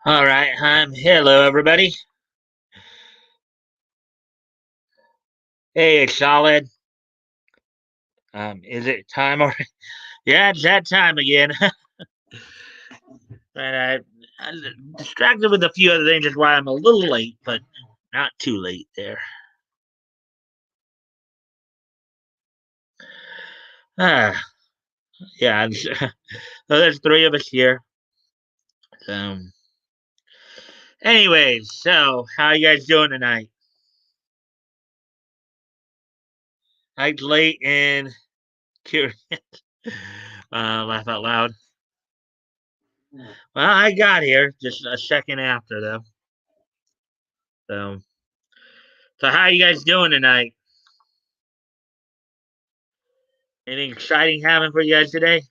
All right, hello everybody. Hey, it's solid. Is it time already? Yeah, it's that time again. But I'm distracted with a few other things. That's why I'm a little late, but not too late there. Ah, yeah. So there's three of us here. Um. Anyways, so how you guys doing tonight? Night's late and curious. Laugh out loud. Well, I got here just a second after though. So, so how you guys doing tonight? Anything exciting happening for you guys today?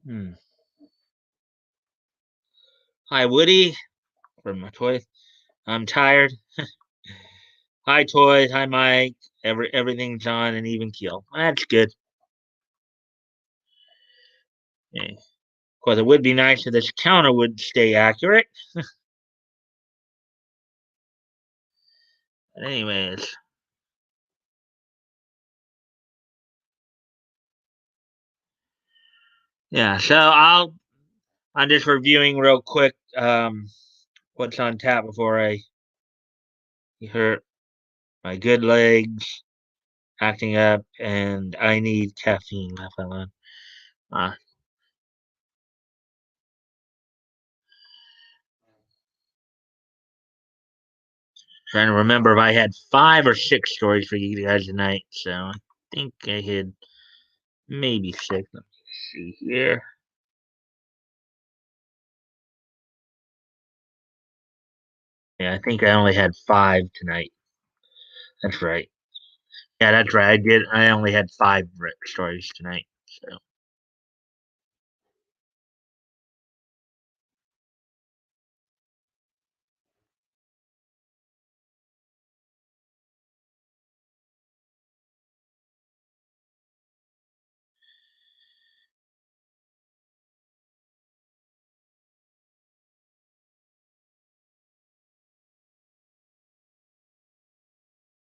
Hmm. Hi, Woody, from my toys. I'm tired. Hi, toys. Hi, Mike. Everything's on an even keel. That's good. Yeah. Of course, it would be nice if this counter would stay accurate. But anyways, yeah. I'm just reviewing real quick what's on tap before I hurt my good legs acting up, and I need caffeine. Left alone. Uh, Trying to remember if I had five or six stories for you guys tonight. So I think I had maybe six. Let me see here. Yeah, I think I only had five tonight. That's right. Yeah, that's right. I did. I only had five stories tonight. So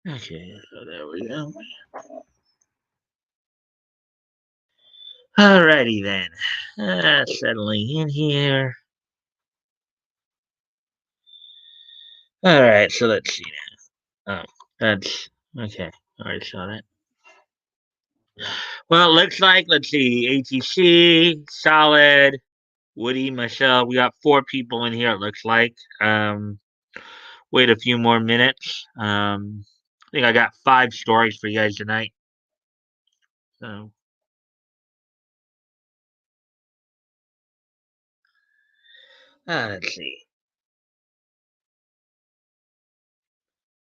okay, so there we go. Alrighty then. Settling in here. All right, so let's see now. Oh, that's okay. I already saw that. Well, it looks like let's see, ATC, Solid, Woody, myself. We got four people in here. It looks like. Wait a few more minutes. I think I got five stories for you guys tonight. So let's see.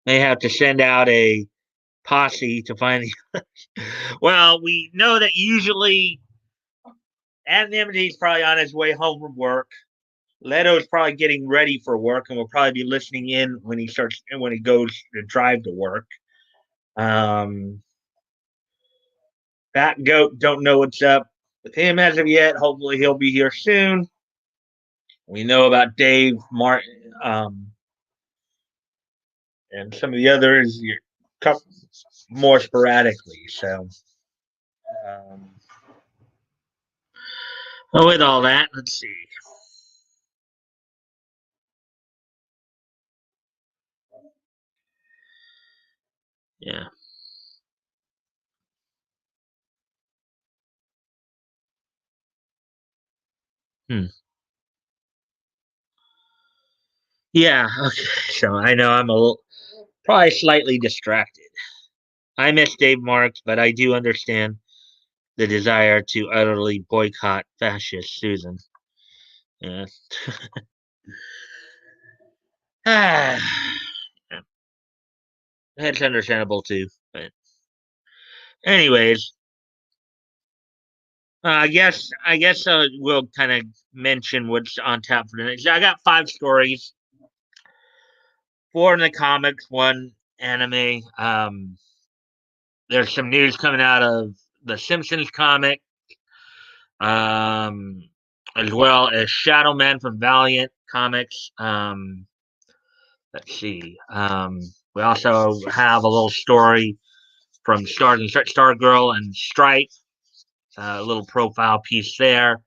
They have to send out a posse to find the. Well, we know that usually Anonymity's probably on his way home from work. Leto's probably getting ready for work and will probably be listening in when he goes to drive to work. Um, Fat Goat don't know what's up with him as of yet. Hopefully he'll be here soon. We know about Dave, Martin, and some of the others more sporadically. So, um, well, with all that, let's see. Yeah. Hmm. Yeah. Okay. So I know I'm probably slightly distracted. I miss Dave Marks, but I do understand the desire to utterly boycott fascist Susan. Yeah. Ah, that's understandable too. But anyways, I guess we'll kind of mention what's on tap for tonight. So I got 5 stories, 4 in the comics, 1 anime. There's some news coming out of the Simpsons comic, um, as well as Shadow Man from Valiant Comics. Let's see. We also have a little story from Stargirl and Stripe, a little profile piece there.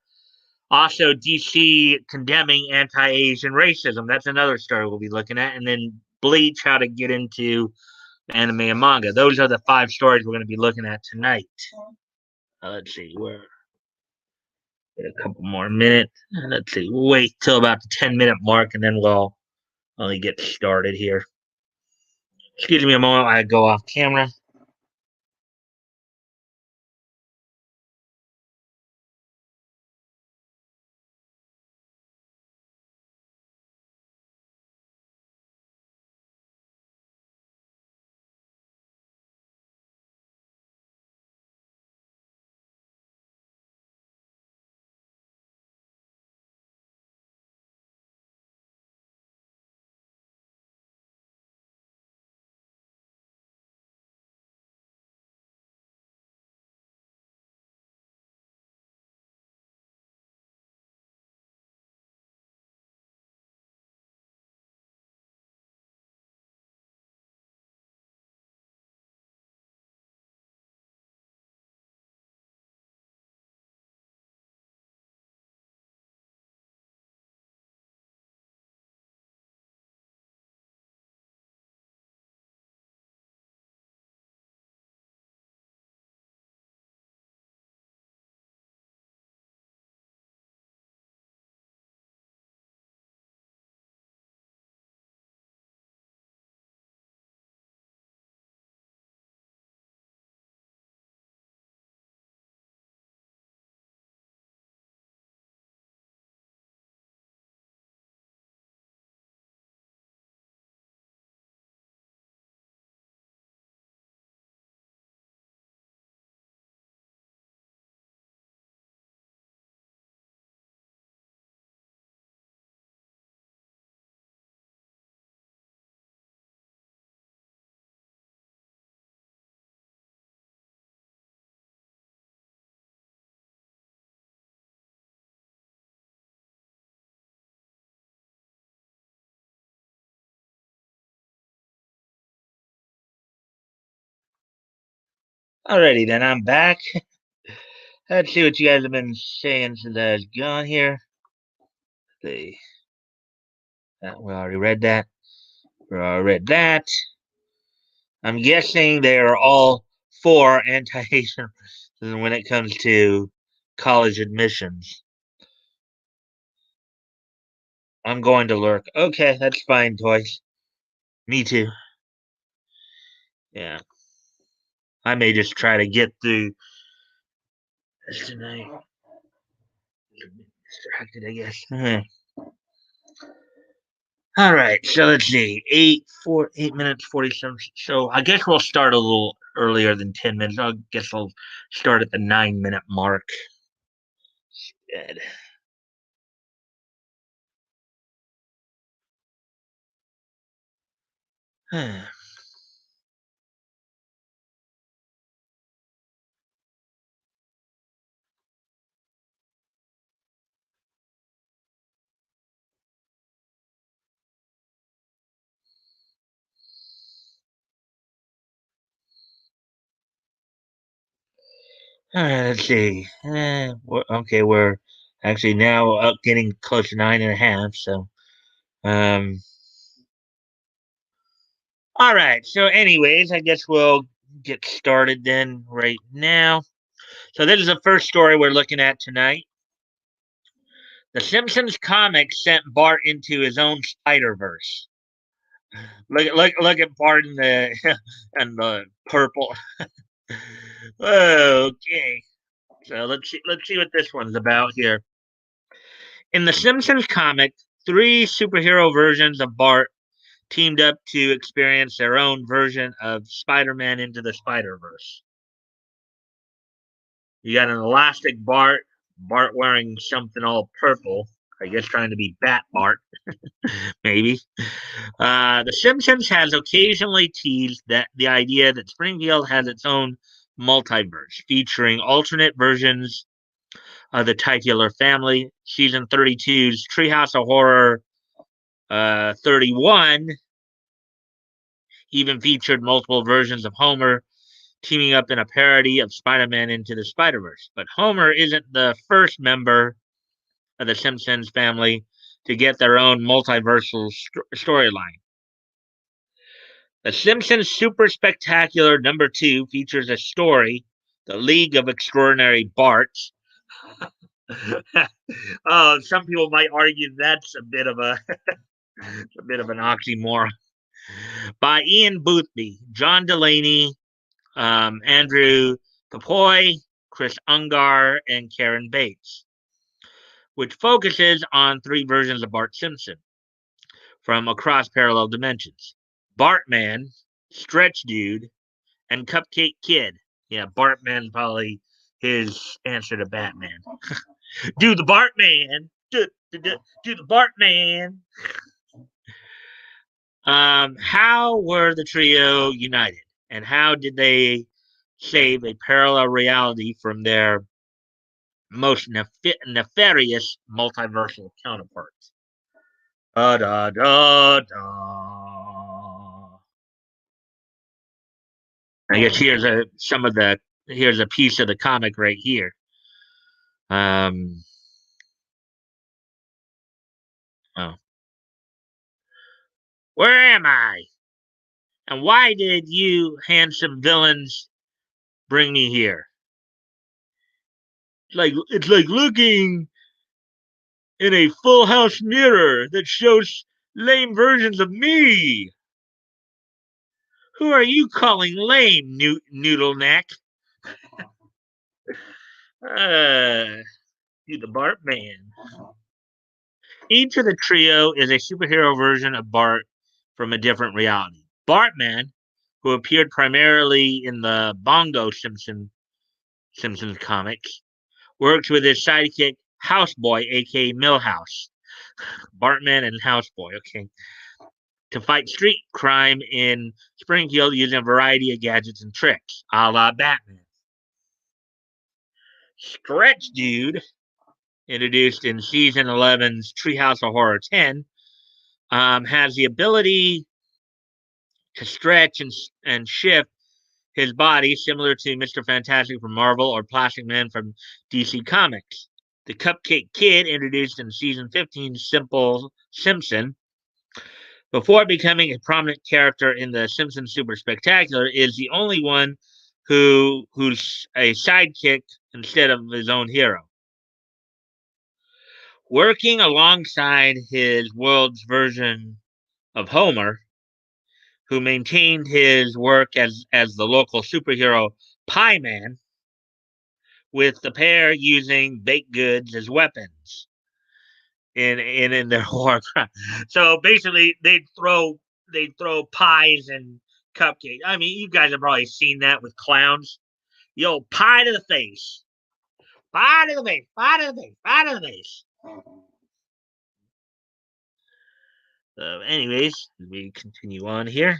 Also, DC condemning anti-Asian racism. That's another story we'll be looking at. And then Bleach, how to get into anime and manga. Those are the 5 stories we're going to be looking at tonight. Let's see, we're a couple more minutes. Let's see, we'll wait till about the 10-minute mark, and then we'll only get started here. Excuse me a moment while I go off camera. Alrighty then, I'm back. Let's see what you guys have been saying since I was gone here. See, we already read that. We already read that. I'm guessing they are all for anti-Asian when it comes to college admissions. I'm going to lurk. Okay, that's fine, Toys. Me too. Yeah. I may just try to get through this tonight. Distracted, I guess. All right, so let's see. 8 minutes 47. So I guess we'll start a little earlier than 10 minutes. I guess I'll start at the 9-minute mark. Good. All right, let's see. Okay, we're actually now up getting close to 9.5. So, um, all right. So, anyways, I guess we'll get started then right now. So, this is the first story we're looking at tonight. The Simpsons comic sent Bart into his own Spider Verse. Look at Bart in the and the purple. Okay, so let's see what this one's about here. In the Simpsons comic, Three superhero versions of Bart teamed up to experience their own version of Spider-Man into the Spider-Verse. You got an elastic Bart, Bart wearing something all purple, I guess trying to be Bat Bart, maybe. The Simpsons has occasionally teased that the idea that Springfield has its own multiverse, featuring alternate versions of the titular family. Season 32's Treehouse of Horror 31 even featured multiple versions of Homer teaming up in a parody of Spider-Man into the Spider-Verse. But Homer isn't the first member of the Simpsons family to get their own multiversal storyline. The Simpsons Super Spectacular #2 features a story, The League of Extraordinary Barts. Oh, some people might argue that's a bit of an oxymoron. By Ian Boothby, John Delaney, Andrew Papoy, Chris Ungar, and Karen Bates, which focuses on three versions of Bart Simpson from across parallel dimensions: Bartman, Stretch Dude, and Cupcake Kid. Yeah, Bartman's probably his answer to Batman. Do the Bartman. Do the Bartman. How were the trio united, and how did they save a parallel reality from their most nefarious multiversal counterparts? Da da da da. I guess here's a piece of the comic right here. Um. Oh, where am I? And why did you handsome villains bring me here? It's like looking in a full house mirror that shows lame versions of me. Who are you calling lame, noodle neck? You the Bart man. Each of the trio is a superhero version of Bart from a different reality. Bartman, who appeared primarily in the Bongo Simpsons comics, works with his sidekick Houseboy, aka Millhouse. Bartman and Houseboy, okay, to fight street crime in Springfield using a variety of gadgets and tricks, a la Batman. Stretch Dude, introduced in season 11's Treehouse of Horror 10, has the ability to stretch and shift his body, similar to Mr. Fantastic from Marvel or Plastic Man from DC Comics. The Cupcake Kid, introduced in season 15's Simple Simpson, before becoming a prominent character in the Simpsons Super Spectacular, is the only one who's a sidekick instead of his own hero. Working alongside his world's version of Homer, who maintained his work as the local superhero Pie Man, with the pair using baked goods as weapons in their horror crime. So basically, they'd throw pies and cupcakes. I mean, you guys have probably seen that with clowns. Yo, pie to the face, pie to the face, pie to the face, pie to the face. So, anyways, we continue on here.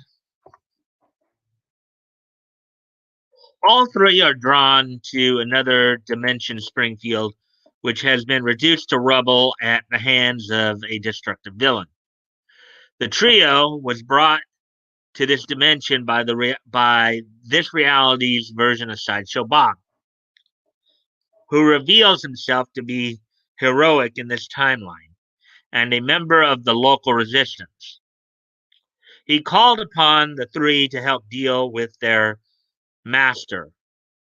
All three are drawn to another dimension, Springfield, which has been reduced to rubble at the hands of a destructive villain. The trio was brought to this dimension by this reality's version of Sideshow Bob, who reveals himself to be heroic in this timeline and a member of the local resistance. He called upon the three to help deal with their master,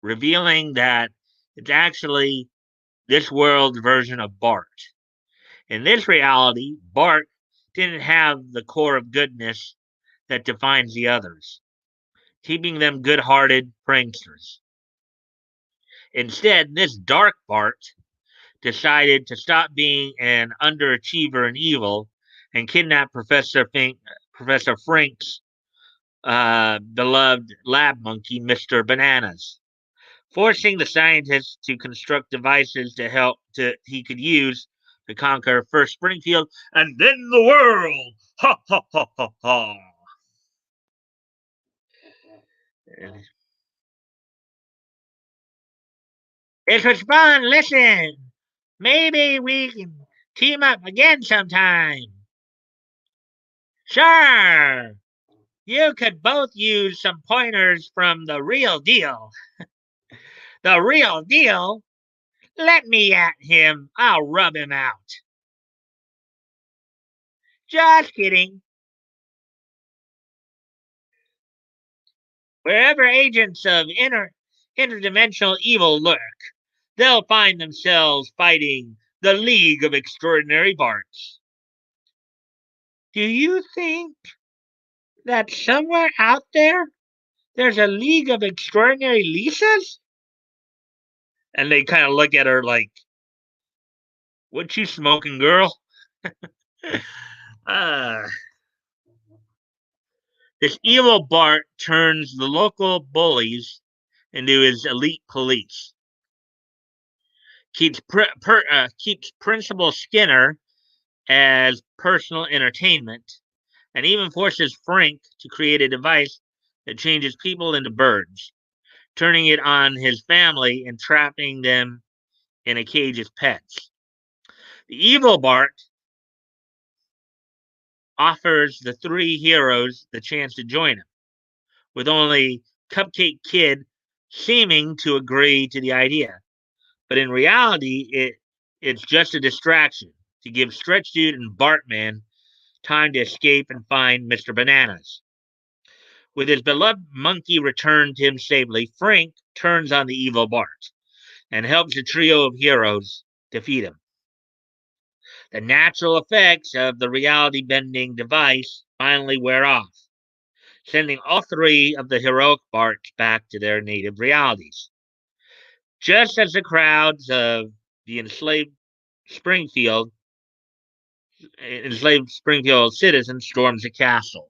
revealing that it's actually this world's version of Bart. In this reality, Bart didn't have the core of goodness that defines the others, keeping them good hearted pranksters. Instead, this dark Bart decided to stop being an underachiever and evil and kidnap Professor Frink's beloved lab monkey, Mr. Bananas, forcing the scientists to construct devices he could use to conquer first Springfield and then the world. Ha ha ha ha ha. This was fun. Listen, maybe we can team up again sometime. Sure. You could both use some pointers from the real deal. The real deal? Let me at him. I'll rub him out. Just kidding. Wherever agents of interdimensional evil lurk, they'll find themselves fighting the League of Extraordinary Barts. Do you think that somewhere out there's a League of Extraordinary Lisas? And they kind of look at her like, what you smoking, girl? uh, this evil Bart turns the local bullies into his elite police. Keeps Principal Skinner as personal entertainment, and even forces Frank to create a device that changes people into birds, turning it on his family and trapping them in a cage as pets. The evil Bart offers the three heroes the chance to join him, with only Cupcake Kid seeming to agree to the idea. But in reality, it's just a distraction to give Stretch Dude and Bartman time to escape and find Mr. Bananas. With his beloved monkey returned to him safely, Frank turns on the evil Bart and helps the trio of heroes defeat him. The natural effects of the reality bending device finally wear off, sending all three of the heroic Barts back to their native realities. Just as the crowds of the Springfield enslaved Springfield citizens storms the castle.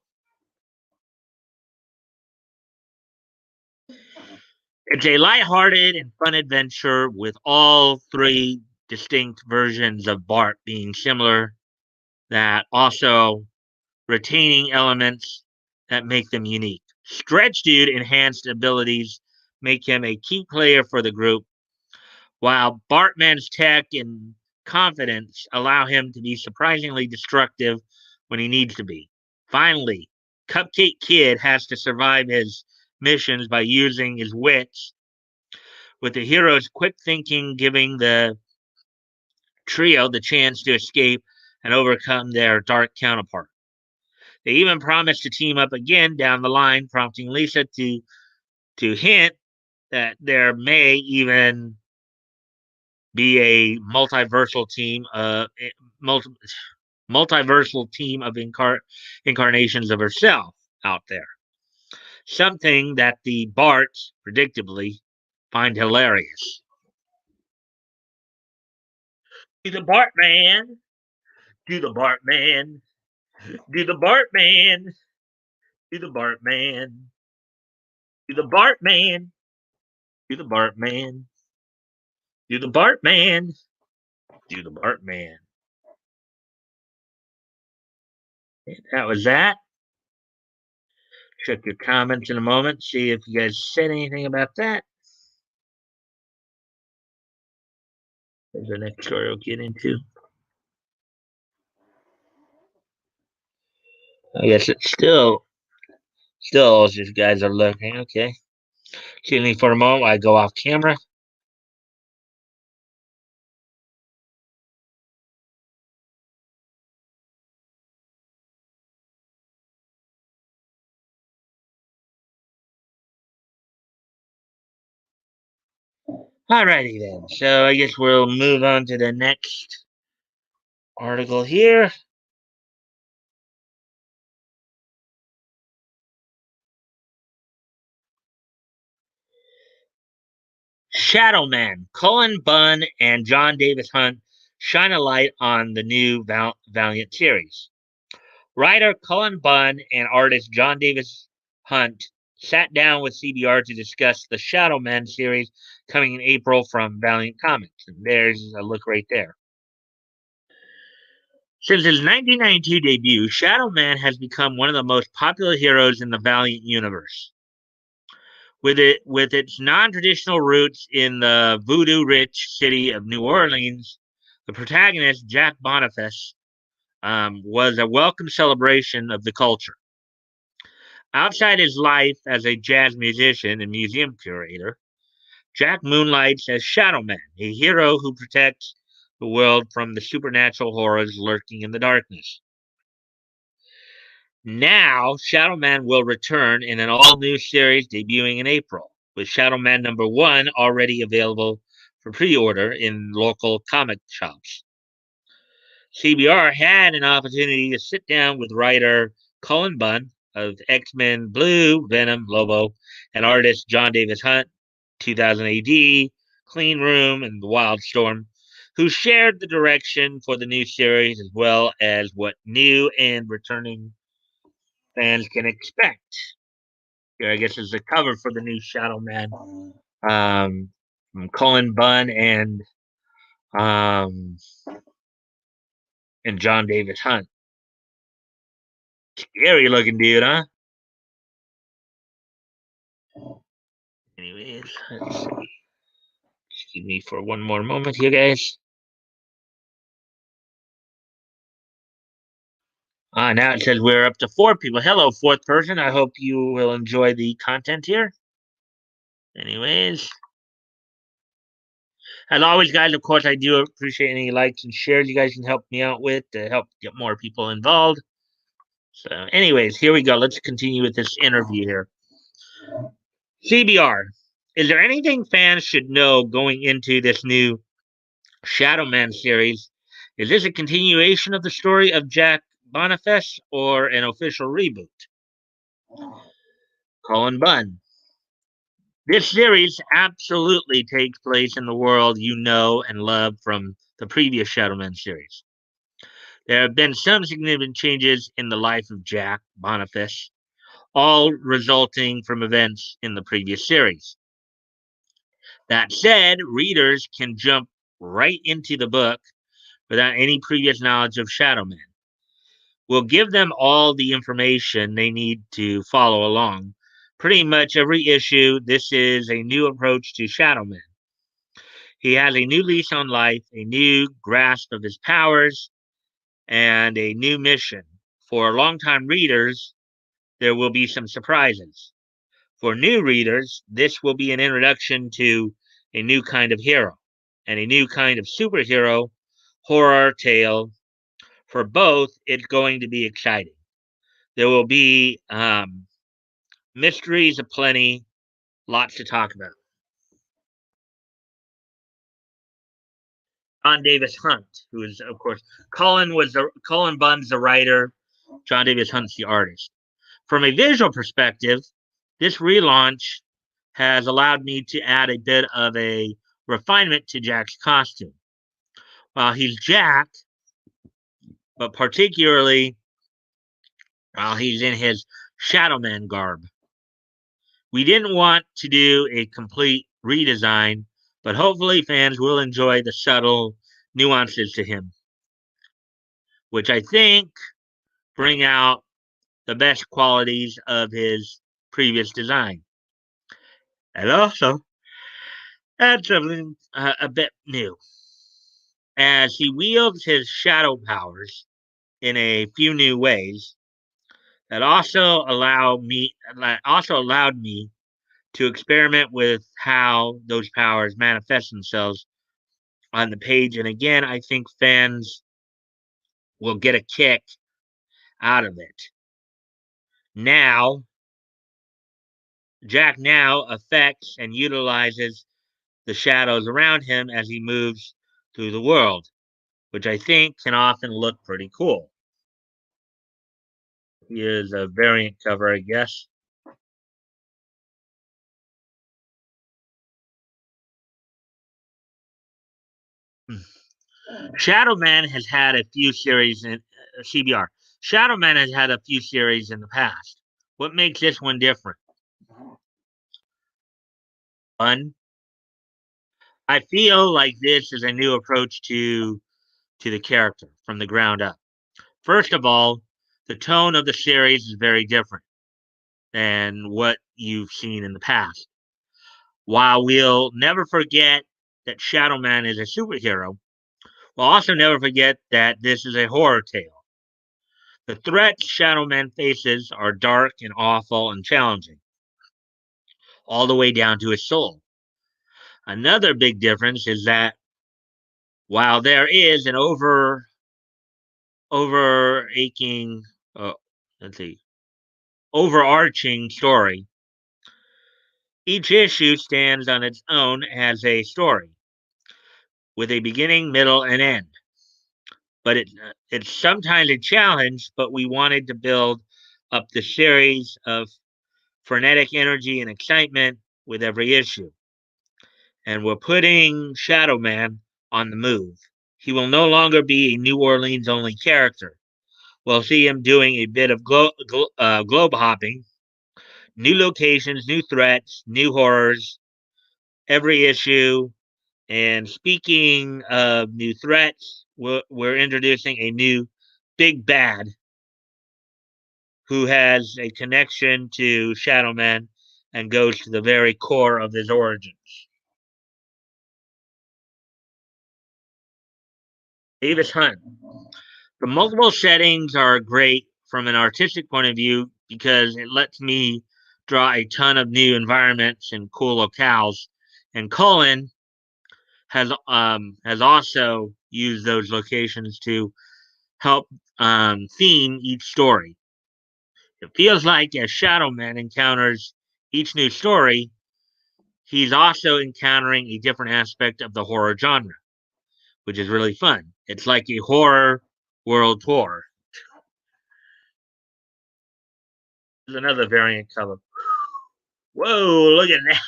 It's a lighthearted and fun adventure with all three distinct versions of Bart being similar, that also retaining elements that make them unique. Stretch Dude enhanced abilities make him a key player for the group, while Bartman's tech and confidence allow him to be surprisingly destructive when he needs to be. Finally, Cupcake Kid has to survive his missions by using his wits, with the hero's quick thinking giving the trio the chance to escape and overcome their dark counterpart. They even promise to team up again down the line, prompting Lisa to hint that there may even be a multi, multiversal team of incarnations of herself out there. Something that the Barts predictably find hilarious. Do the Bartman, do the Bartman, do the Bartman, do the Bartman, do the Bartman, do the Bartman, do the Bartman, do the Bartman. That was that. Check your comments in a moment, see if you guys said anything about that. There's the next story we'll get into. I guess it's still as you guys are looking. Okay. Excuse me for a moment while I go off camera. Alrighty then. So I guess we'll move on to the next article here. Shadow Man, Cullen Bunn, and John Davis Hunt shine a light on the new Valiant series. Writer Cullen Bunn and artist John Davis Hunt sat down with CBR to discuss the Shadow Man series coming in April from Valiant Comics. And there's a look right there. Since his 1992 debut, Shadow Man has become one of the most popular heroes in the Valiant universe. With its non-traditional roots in the voodoo-rich city of New Orleans, the protagonist, Jack Boniface, was a welcome celebration of the culture. Outside his life as a jazz musician and museum curator, Jack moonlights as Shadow Man, a hero who protects the world from the supernatural horrors lurking in the darkness. Now, Shadow Man will return in an all-new series debuting in April, with Shadow Man #1 already available for pre-order in local comic shops. CBR had an opportunity to sit down with writer Cullen Bunn of X-Men Blue, Venom, Lobo, and artist John Davis Hunt, 2000 AD, Clean Room, and The Wild Storm, who shared the direction for the new series as well as what new and returning fans can expect. Here, I guess, is the cover for the new Shadow Man, from Cullen Bunn um, and John Davis Hunt. Scary looking dude, huh? Anyways, let's see. Excuse me for one more moment here, guys. Now it says we're up to 4 people. Hello, fourth person. I hope you will enjoy the content here. Anyways, as always, guys, of course, I do appreciate any likes and shares you guys can help me out with to help get more people involved. So, anyways, here we go. Let's continue with this interview here. CBR, is there anything fans should know going into this new Shadow Man series? Is this a continuation of the story of Jack Boniface or an official reboot? Cullen Bunn. This series absolutely takes place in the world you know and love from the previous Shadow Man series. There have been some significant changes in the life of Jack Boniface, all resulting from events in the previous series. That said, readers can jump right into the book without any previous knowledge of Shadow Man. We'll give them all the information they need to follow along. Pretty much every issue, this is a new approach to Shadow Man. He has a new lease on life, a new grasp of his powers, and a new mission. For longtime readers, there will be some surprises. For new readers, this will be an introduction to a new kind of hero and a new kind of superhero horror tale. For both, it's going to be exciting. There will be mysteries aplenty, lots to talk about. John Davis Hunt, who is, of course, Cullen Bunn's the writer, John Davis Hunt's the artist. From a visual perspective, this relaunch has allowed me to add a bit of a refinement to Jack's costume. While he's Jack, but particularly while he's in his Shadowman garb. We didn't want to do a complete redesign, but hopefully fans will enjoy the subtle nuances to him, which I think bring out the best qualities of his previous design. And also add something a bit new. As he wields his shadow powers in a few new ways, that also allowed me to experiment with how those powers manifest themselves on the page. And again, I think fans will get a kick out of it. Now, Jack now affects and utilizes the shadows around him as he moves through the world, which I think can often look pretty cool. Here's a variant cover, I guess. Shadow Man has had a few series in CBR. Shadowman has had a few series in the past. What makes this one different? One, I feel like this is a new approach to the character from the ground up. First of all, the tone of the series is very different than what you've seen in the past. While we'll never forget that Shadowman is a superhero, we'll also never forget that this is a horror tale. The threats Shadowman faces are dark and awful and challenging, all the way down to his soul. Another big difference is that while there is an over aching, uh, let's see, overarching story, each issue stands on its own as a story with a beginning, middle, and end. But it's sometimes a challenge, but we wanted to build up the series of frenetic energy and excitement with every issue. And we're putting Shadow Man on the move. He will no longer be a New Orleans only character. We'll see him doing a bit of globe hopping, new locations, new threats, new horrors, every issue. And speaking of new threats, we're introducing a new big bad who has a connection to Shadowman and goes to the very core of his origins. Davis Hunt. The multiple settings are great from an artistic point of view because it lets me draw a ton of new environments and cool locales. And Cullen has also used those locations to help theme each story. It feels like as Shadowman encounters each new story, he's also encountering a different aspect of the horror genre, which is really fun. It's like a horror world tour. There's another variant cover. Whoa, look at that.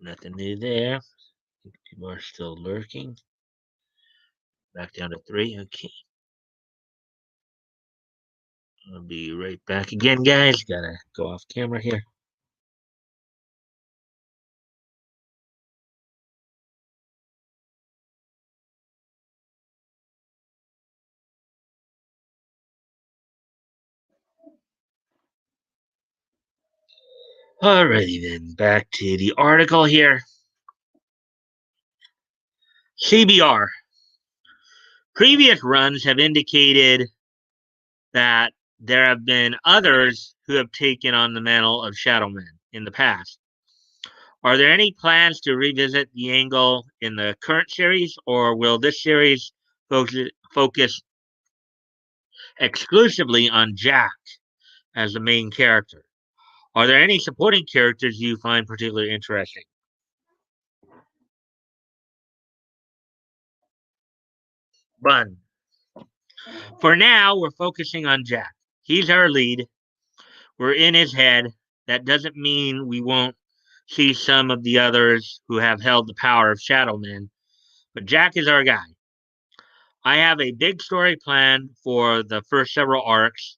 Nothing new there. People are still lurking. Back down to 3. Okay. I'll be right back again, guys. Gotta go off camera here. Alrighty then, back to the article here. CBR. Previous runs have indicated that there have been others who have taken on the mantle of Shadowman in the past. Are there any plans to revisit the angle in the current series, or will this series focus exclusively on Jack as the main character? Are there any supporting characters you find particularly interesting? Bun. For now, we're focusing on Jack. He's our lead. We're in his head. That doesn't mean we won't see some of the others who have held the power of Shadowman, but Jack is our guy. I have a big story planned for the first several arcs.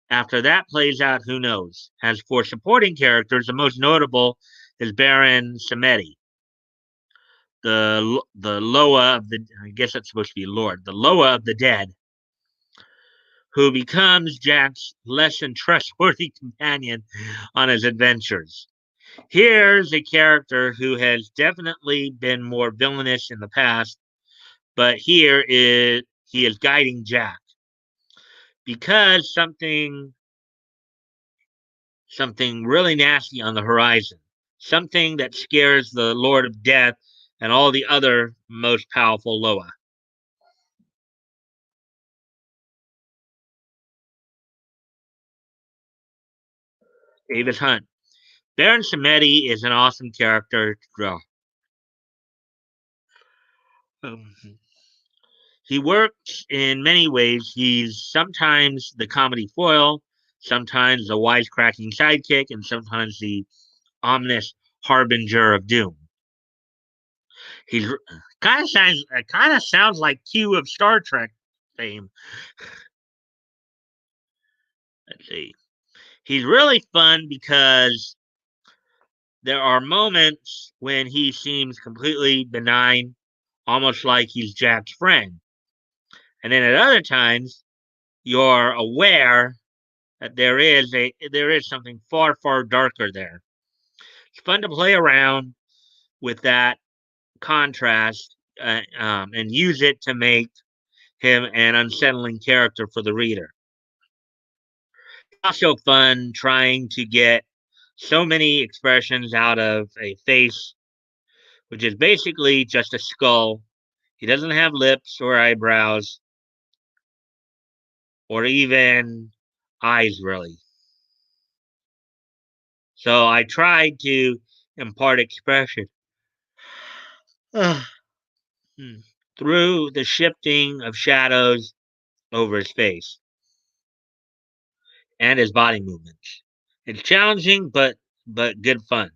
After that plays out, who knows? As for supporting characters, the most notable is Baron Samedi, the Loa of the, I guess that's supposed to be Lord, the Loa of the dead, who becomes Jack's less than trustworthy companion on his adventures. Here's a character who has definitely been more villainous in the past, but he is guiding Jack because something really nasty on the horizon, something that scares the Lord of Death and all the other most powerful Loa. Davis Hunt. Baron Samedi is an awesome character to draw. Um, He works in many ways. He's sometimes the comedy foil, sometimes the wisecracking sidekick, and sometimes the ominous harbinger of doom. He's kind of sounds like Q of Star Trek fame. Let's see. He's really fun because there are moments when he seems completely benign, almost like he's Jack's friend. And then at other times, you're aware that there is something far darker there. It's fun to play around with that contrast and use it to make him an unsettling character for the reader. Also fun trying to get so many expressions out of a face, which is basically just a skull. He doesn't have lips or eyebrows or even eyes, really. So I tried to impart expression hmm, through the shifting of shadows over his face and his body movements. It's challenging, but good fun.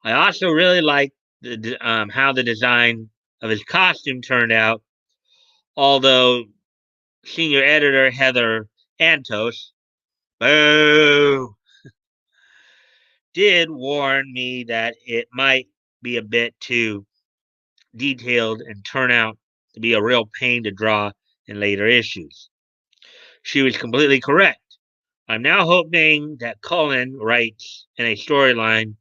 I also really like how the design of his costume turned out, although senior editor Heather Antos, boo, did warn me that it might be a bit too detailed and turn out to be a real pain to draw in later issues. She was completely correct. I'm now hoping that Cullen writes in a storyline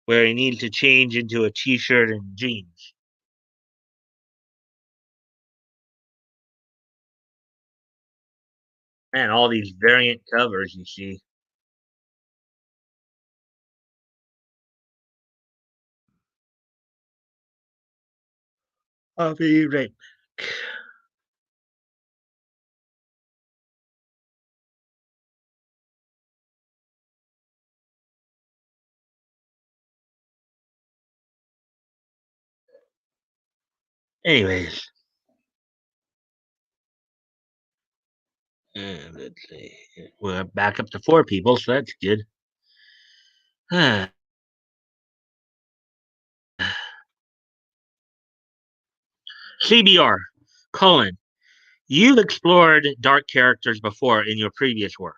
where he needs to change into a t shirt and jeans. Man, all these variant covers you see. I'll be right back. Anyways, let's see. We're back up to four people, so that's good. CBR, Cullen, you've explored dark characters before in your previous work.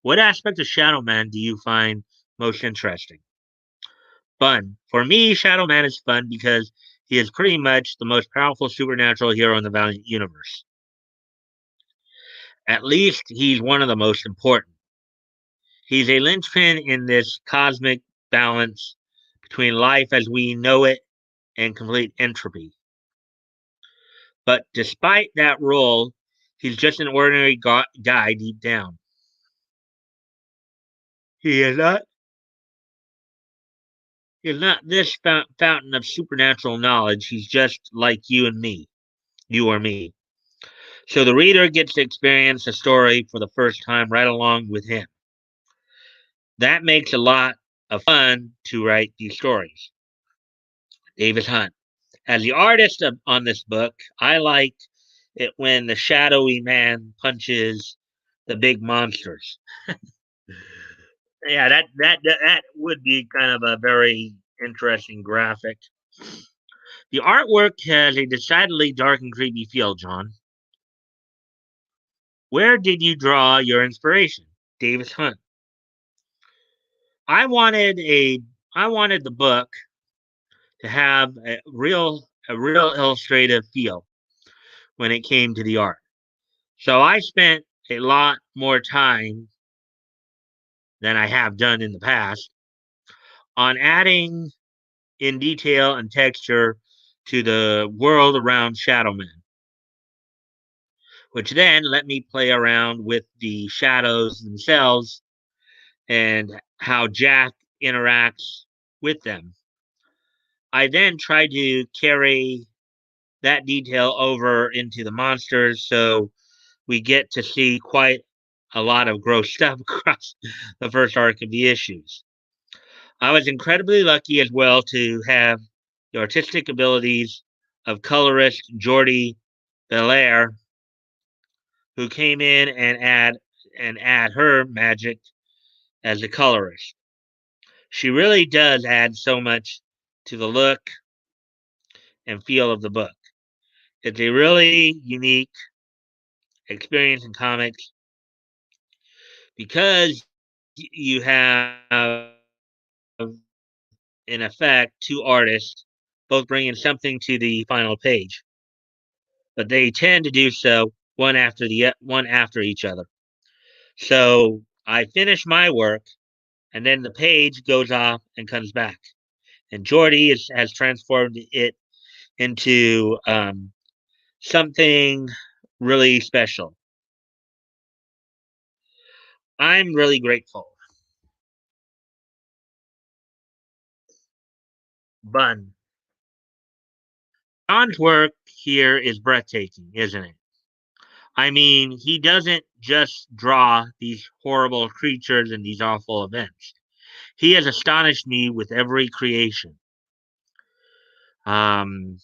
What aspect of Shadow Man do you find most interesting? Fun. For me, Shadow Man is fun because he is pretty much the most powerful supernatural hero in the Valiant universe. At least he's one of the most important. He's a linchpin in this cosmic balance between life as we know it and complete entropy. But despite that role, he's just an ordinary guy deep down. He is not. He's not this fountain of supernatural knowledge. He's just like you and me, you or me. So the reader gets to experience the story for the first time right along with him. That makes a lot of fun to write these stories. Davis Hunt. As the artist on this book, I like it when the shadowy man punches the big monsters. Yeah, that would be kind of a very interesting graphic. The artwork has a decidedly dark and creepy feel, John. Where did you draw your inspiration? Davis Hunt. I wanted a I wanted the book to have a real illustrative feel when it came to the art. So I spent a lot more time than I have done in the past on adding in detail and texture to the world around Shadowman, which then let me play around with the shadows themselves and how Jack interacts with them. I then tried to carry that detail over into the monsters so we get to see quite a lot of gross stuff across the first arc of the issues. I was incredibly lucky as well to have the artistic abilities of colorist Jordi Belair, who came in and add her magic as a colorist. She really does add so much to the look and feel of the book. It's a really unique experience in comics because you have, in effect, two artists both bringing something to the final page, but they tend to do so one after each other. So I finish my work, and then the page goes off and comes back, and has transformed it into something really special. I'm really grateful. Bun. John's work here is breathtaking, isn't it? I mean, he doesn't just draw these horrible creatures and these awful events. He has astonished me with every creation. Um,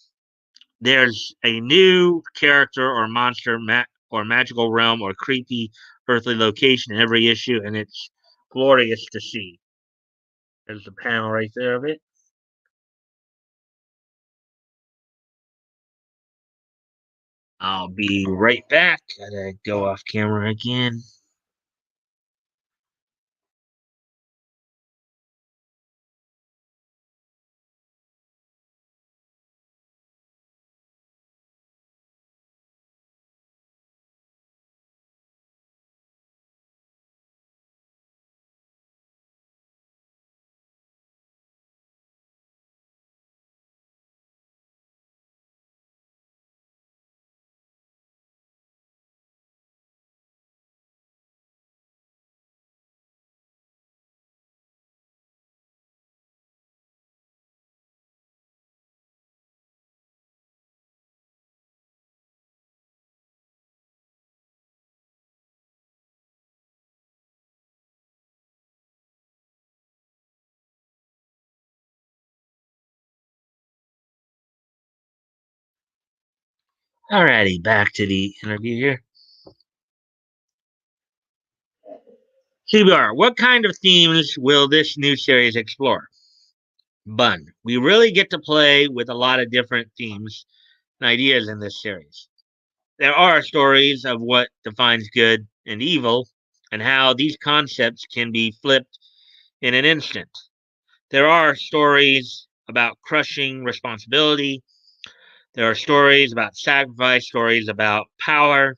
there's a new character or monster or magical realm or creepy earthly location in every issue, and it's glorious to see. There's the panel right there of it. I'll be right back. Gotta go off camera again. Alrighty, back to the interview here. CBR, what kind of themes will this new series explore? Bun. We really get to play with a lot of different themes and ideas in this series. There are stories of what defines good and evil and how these concepts can be flipped in an instant. There are stories about crushing responsibility. There are stories about sacrifice, stories about power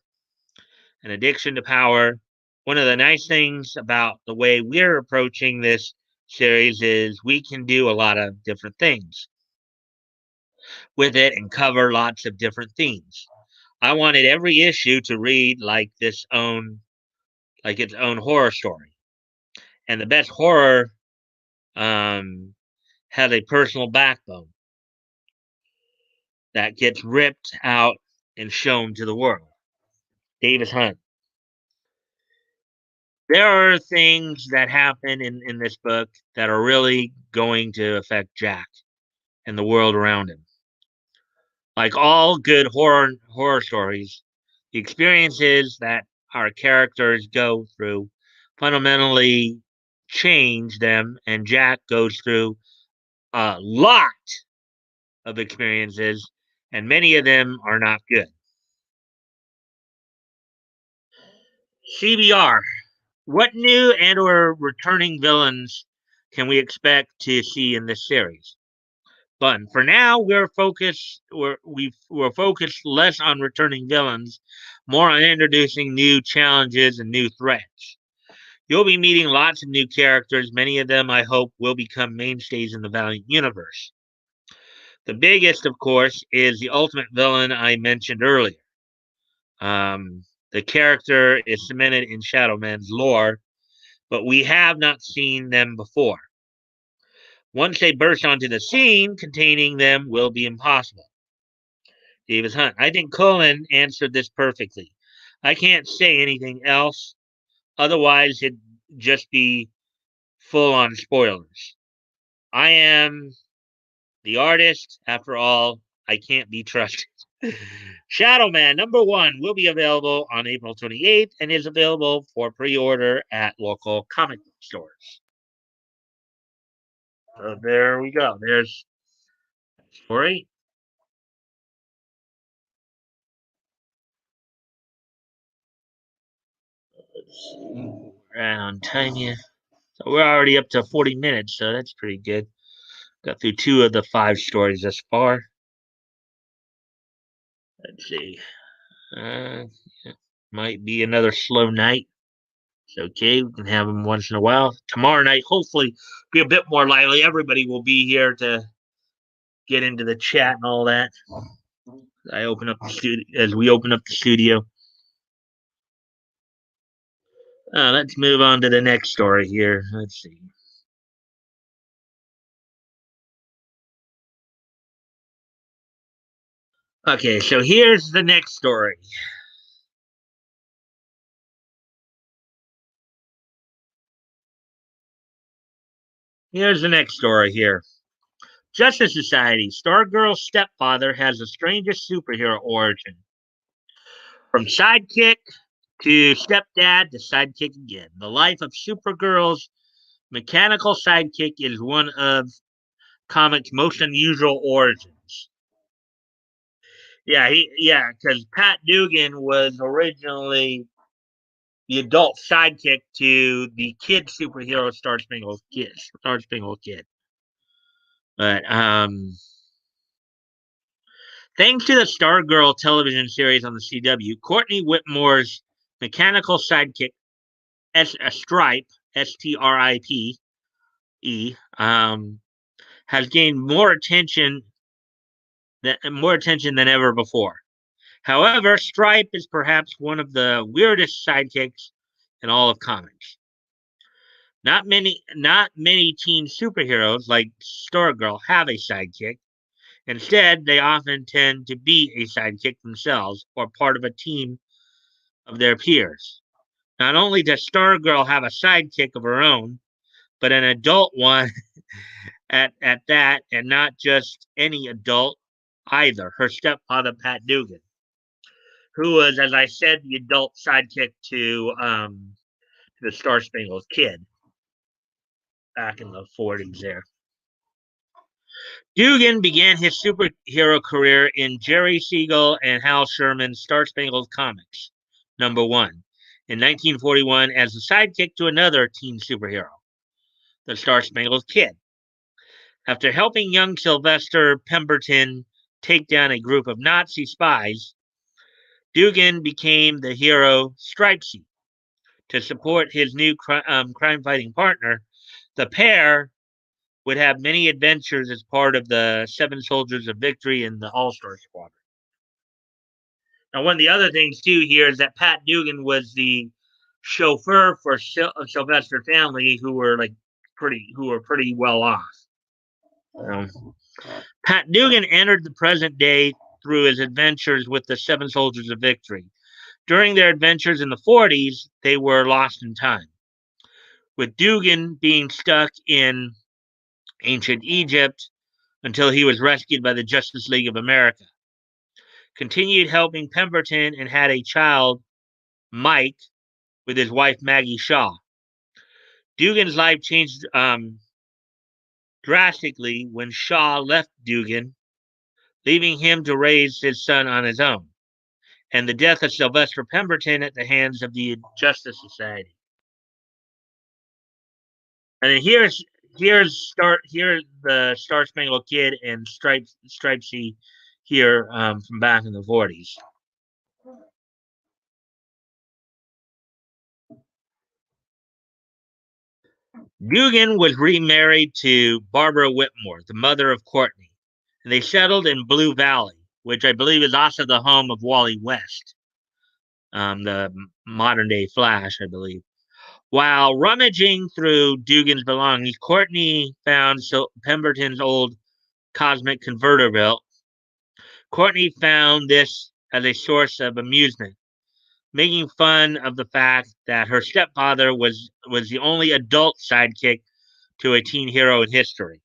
and addiction to power. One of the nice things about the way we're approaching this series is we can do a lot of different things with it and cover lots of different themes. I wanted every issue to read like its own horror story. And the best horror um, has a personal backbone that gets ripped out and shown to the world. Davis Hunt. There are things that happen in this book that are really going to affect Jack and the world around him. Like all good horror stories, the experiences that our characters go through fundamentally change them, and Jack goes through a lot of experiences, and many of them are not good. CBR. What new and or returning villains can we expect to see in this series? But for now, we're focused less on returning villains, more on introducing new challenges and new threats. You'll be meeting lots of new characters. Many of them, I hope, will become mainstays in the Valiant universe. The biggest, of course, is the ultimate villain I mentioned earlier. The character is cemented in Shadowman's lore, but we have not seen them before. Once they burst onto the scene, containing them will be impossible. Davis Hunt. I think Cullen answered this perfectly. I can't say anything else, otherwise, it'd just be full on spoilers. I am the artist. After all, I can't be trusted. Shadow Man #1 will be available on April 28th and is available for pre-order at local comic book stores. So there we go. There's the story. Let's see. Right on time here. So we're already up to 40 minutes, so that's pretty good. Got through 2 of the 5 stories thus far. Let's see. Uh, might be another slow night. It's okay. We can have them once in a while. Tomorrow night, hopefully, be a bit more lively. Everybody will be here to get into the chat and all that. I open up the studio as we open up the studio. Let's move on to the next story here. Let's see. Okay, so here's the next story. Here's the next story here. Justice Society. Stargirl's stepfather has the strangest superhero origin. From sidekick to stepdad to sidekick again. The life of Supergirl's mechanical sidekick is one of comics' most unusual origins. Because Pat Dugan was originally the adult sidekick to the kid superhero Star Spangled Kid. But thanks to the Stargirl television series on the CW, Courtney Whitmore's mechanical sidekick, Stripe, Stripe, has gained more attention than ever before. However, Stripe is perhaps one of the weirdest sidekicks in all of comics. Not many teen superheroes like Stargirl have a sidekick. Instead, they often tend to be a sidekick themselves or part of a team of their peers. Not only does Stargirl have a sidekick of her own, but an adult one at that, and not just any adult either. Her stepfather, Pat Dugan, who was, as I said, the adult sidekick to the Star Spangled Kid back in the 40s there. Dugan began his superhero career in Jerry Siegel and Hal Sherman's Star Spangled Comics #1 in 1941 as the sidekick to another teen superhero, the Star Spangled Kid. After helping young Sylvester Pemberton take down a group of Nazi spies, Dugan became the hero Stripesy. To support his new crime-fighting partner, the pair would have many adventures as part of the Seven Soldiers of Victory and the All-Star Squadron. Now, one of the other things too here is that Pat Dugan was the chauffeur for Sylvester family, who were pretty well off. Pat Dugan entered the present day through his adventures with the Seven Soldiers of Victory. During their adventures in the 40s, they were lost in time, with Dugan being stuck in ancient Egypt until he was rescued by the Justice League of America. Continued helping Pemberton and had a child, Mike, with his wife Maggie Shaw. Dugan's life changed drastically when Shaw left Dugan, leaving him to raise his son on his own, and the death of Sylvester Pemberton at the hands of the Justice Society. And then here's the Star Spangled Kid and Stripesy here from back in the 40s. Dugan was remarried to Barbara Whitmore, the mother of Courtney, and they settled in Blue Valley, which I believe is also the home of Wally West, the modern day Flash, I believe. While rummaging through Dugan's belongings, Courtney found Pemberton's old cosmic converter belt. Courtney found this as a source of amusement, making fun of the fact that her stepfather was the only adult sidekick to a teen hero in history.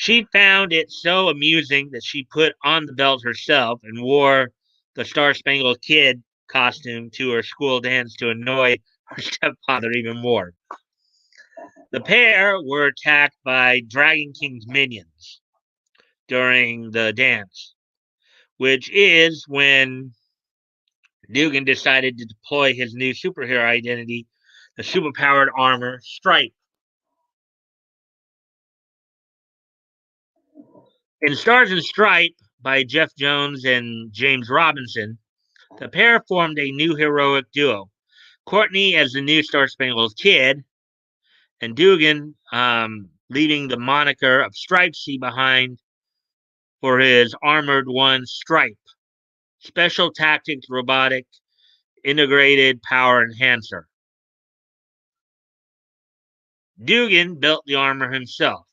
She found it so amusing that she put on the belt herself and wore the Star Spangled Kid costume to her school dance to annoy her stepfather even more. The pair were attacked by Dragon King's minions during the dance, which is when Dugan decided to deploy his new superhero identity, the superpowered armor Stripe. In Stars and Stripe by Jeff Jones and James Robinson, the pair formed a new heroic duo. Courtney as the new Star Spangled Kid, and Dugan leaving the moniker of Stripesy behind for his Armored One Stripe, Special Tactics Robotic Integrated Power Enhancer. Dugan built the armor himself.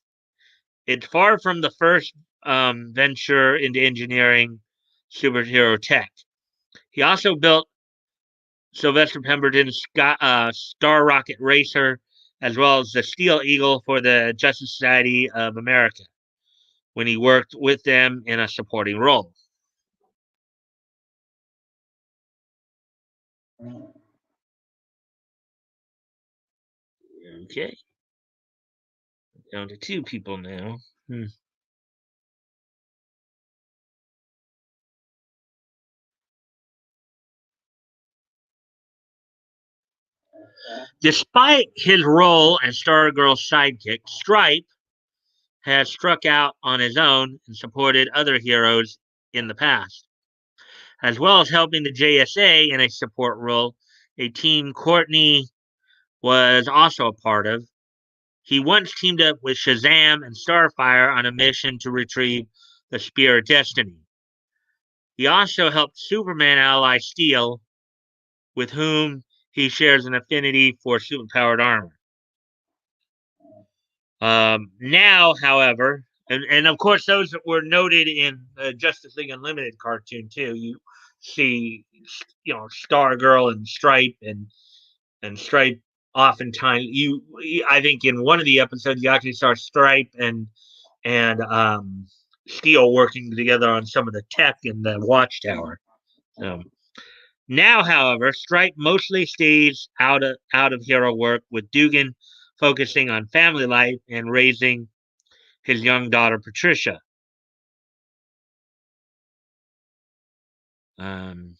It's far from the first venture into engineering superhero tech. He also built Sylvester Pemberton's Star Rocket Racer, as well as the Steel Eagle for the Justice Society of America, when he worked with them in a supporting role. Okay, down to two people now. Despite his role as Stargirl's sidekick, Stripe has struck out on his own and supported other heroes in the past, as well as helping the JSA in a support role, a team Courtney was also a part of. He once teamed up with Shazam and Starfire on a mission to retrieve the Spear of Destiny. He also helped Superman ally Steel, with whom he shares an affinity for superpowered armor. Now, however, and of course, those that were noted in the Justice League Unlimited cartoon too. You see, Stargirl and Stripe and Stripe. Oftentimes, I think in one of the episodes, you actually saw Stripe and Steel working together on some of the tech in the Watchtower. Now, however, Stripe mostly stays out of hero work, with Dugan focusing on family life and raising his young daughter Patricia. Um,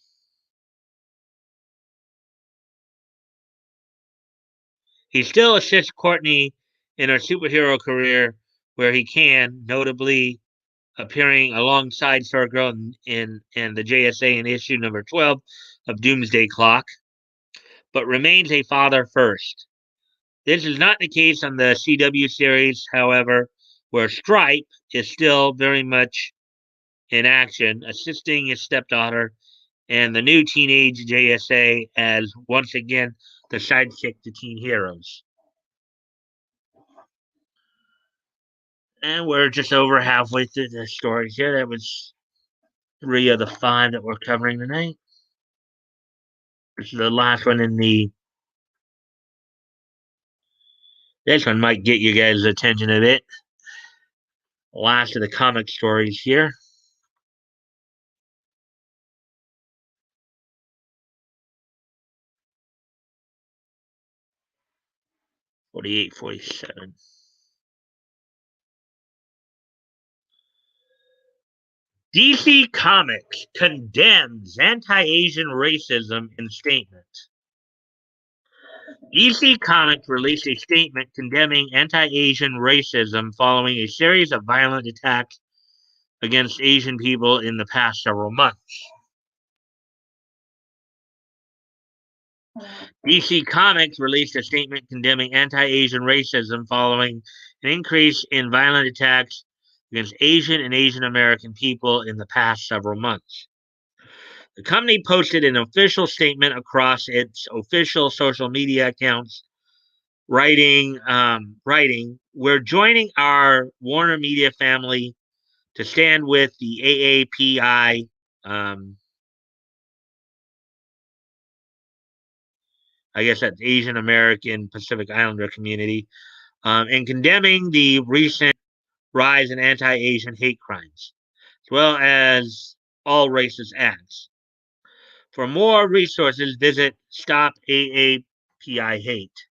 he still assists Courtney in her superhero career where he can, notably appearing alongside Stargirl in the JSA in issue number 12 of Doomsday Clock, but remains a father first. This is not the case on the CW series, however, where Stripe is still very much in action, assisting his stepdaughter and the new teenage JSA as once again the sidekick to teen heroes. And we're just over halfway through the stories here. That was 3 of the 5 that we're covering tonight. This is the last one in the. This one might get you guys' attention a bit. Last of the comic stories here. 48, 47. DC Comics condemns anti-Asian racism in statement. DC Comics released a statement condemning anti-Asian racism following a series of violent attacks against Asian people in the past several months. DC Comics released a statement condemning anti-Asian racism following an increase in violent attacks against Asian and Asian American people in the past several months. The company posted an official statement across its official social media accounts, writing, "We're joining our Warner Media family to stand with the AAPI." I guess that's Asian American Pacific Islander community, and condemning the recent rise in anti-Asian hate crimes, as well as all racist acts. For more resources, visit Stop AAPI Hate.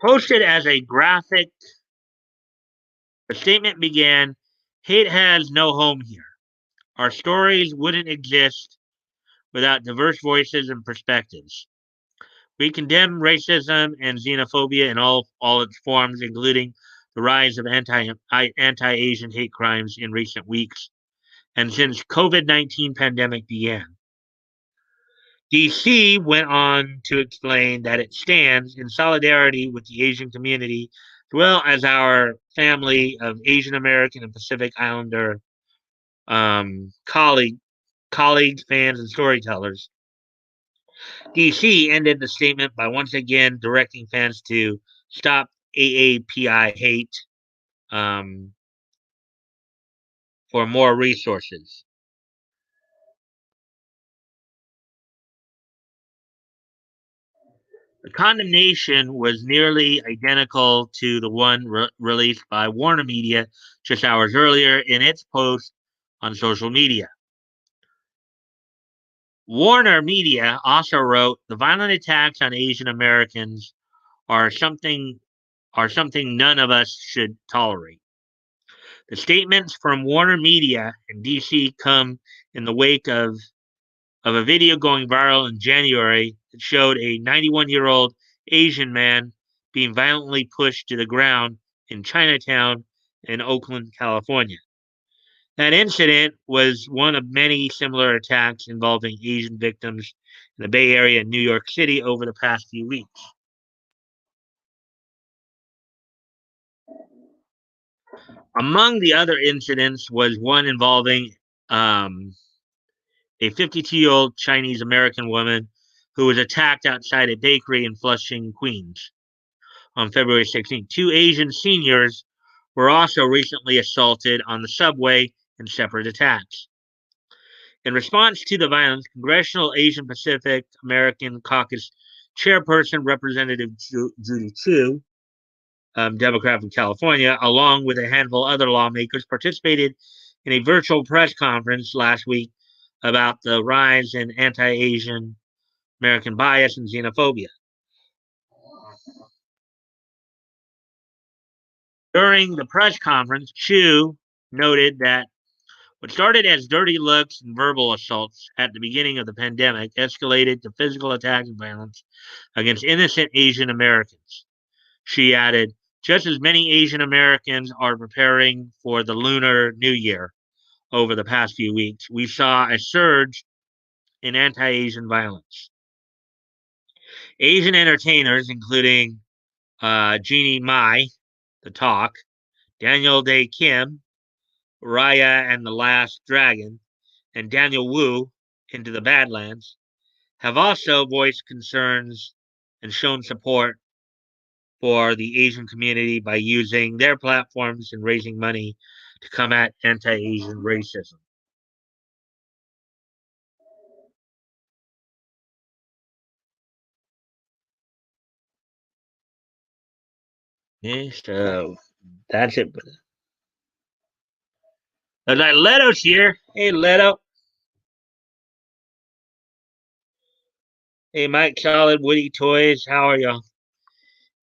Posted as a graphic, the statement began, "Hate has no home here. Our stories wouldn't exist without diverse voices and perspectives. We condemn racism and xenophobia in all its forms, including the rise of anti-Asian hate crimes in recent weeks and since COVID-19 pandemic began." DC went on to explain that it stands in solidarity with the Asian community, as well as our family of Asian American and Pacific Islander colleagues, fans, and storytellers. DC ended the statement by once again directing fans to stop AAPI hate um, for more resources. The condemnation was nearly identical to the one released by Warner Media just hours earlier in its post on social media. Warner Media also wrote, "The violent attacks on Asian Americans are something none of us should tolerate." The statements from Warner Media and DC come in the wake of a video going viral in January that showed a 91-year-old Asian man being violently pushed to the ground in Chinatown in Oakland, California. That incident was one of many similar attacks involving Asian victims in the Bay Area and New York City over the past few weeks. Among the other incidents was one involving a 52-year-old Chinese American woman who was attacked outside a bakery in Flushing, Queens on February 16th. Two Asian seniors were also recently assaulted on the subway in separate attacks. In response to the violence, Congressional Asian Pacific American Caucus Chairperson Representative Judy Chu, Democrat from California, along with a handful of other lawmakers, participated in a virtual press conference last week about the rise in anti-Asian American bias and xenophobia. During the press conference, Chu noted that what started as dirty looks and verbal assaults at the beginning of the pandemic escalated to physical attacks and violence against innocent Asian Americans. She added, "Just as many Asian Americans are preparing for the Lunar New Year over the past few weeks, we saw a surge in anti-Asian violence. Asian entertainers, including Jeannie Mai, The Talk, Daniel Day Kim, Raya and the Last Dragon, and Daniel Wu, Into the Badlands, have also voiced concerns and shown support for the Asian community by using their platforms and raising money to combat anti-Asian racism." Yeah, so that's it. Like Leto's here. Hey, Leto. Hey, Mike Solid, Woody Toys. How are y'all?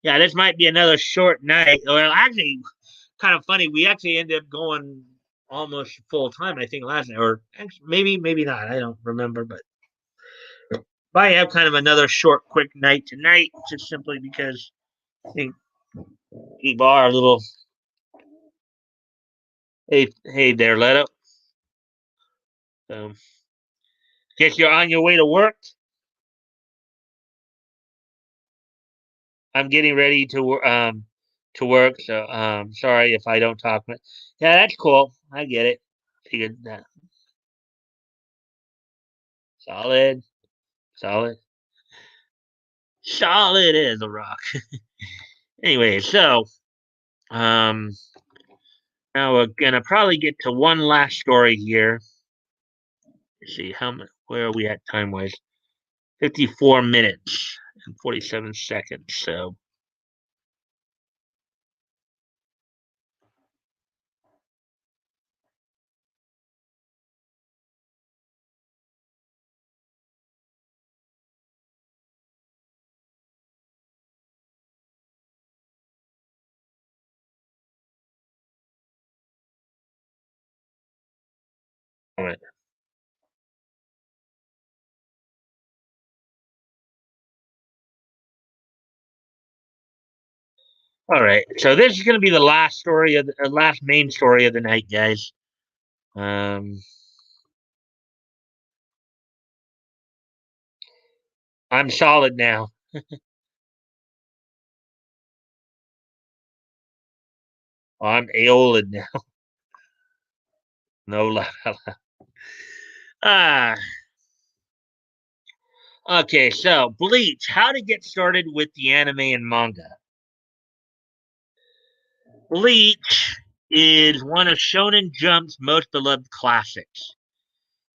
Yeah, this might be another short night. Well, actually, kind of funny. We actually ended up going almost full time, I think, last night, or actually, maybe not. I don't remember, but I have kind of another short, quick night tonight, just simply because I think people are a little. Hey there, Leto. Um, guess you're on your way to work. I'm getting ready to work, so sorry if I don't talk. But yeah, that's cool. I get it. Figured that solid, solid, solid as a rock. Anyway, so um, now we're gonna probably get to one last story here. Let's see how much. Where are we at time wise? 54 minutes and 47 seconds. So All right, so this is going to be the last story of the last main story of the night, guys. Um, I'm solid now. I'm aolid now. No la. Ah, okay. So Bleach, how to get started with the anime and manga. Bleach is one of Shonen Jump's most beloved classics.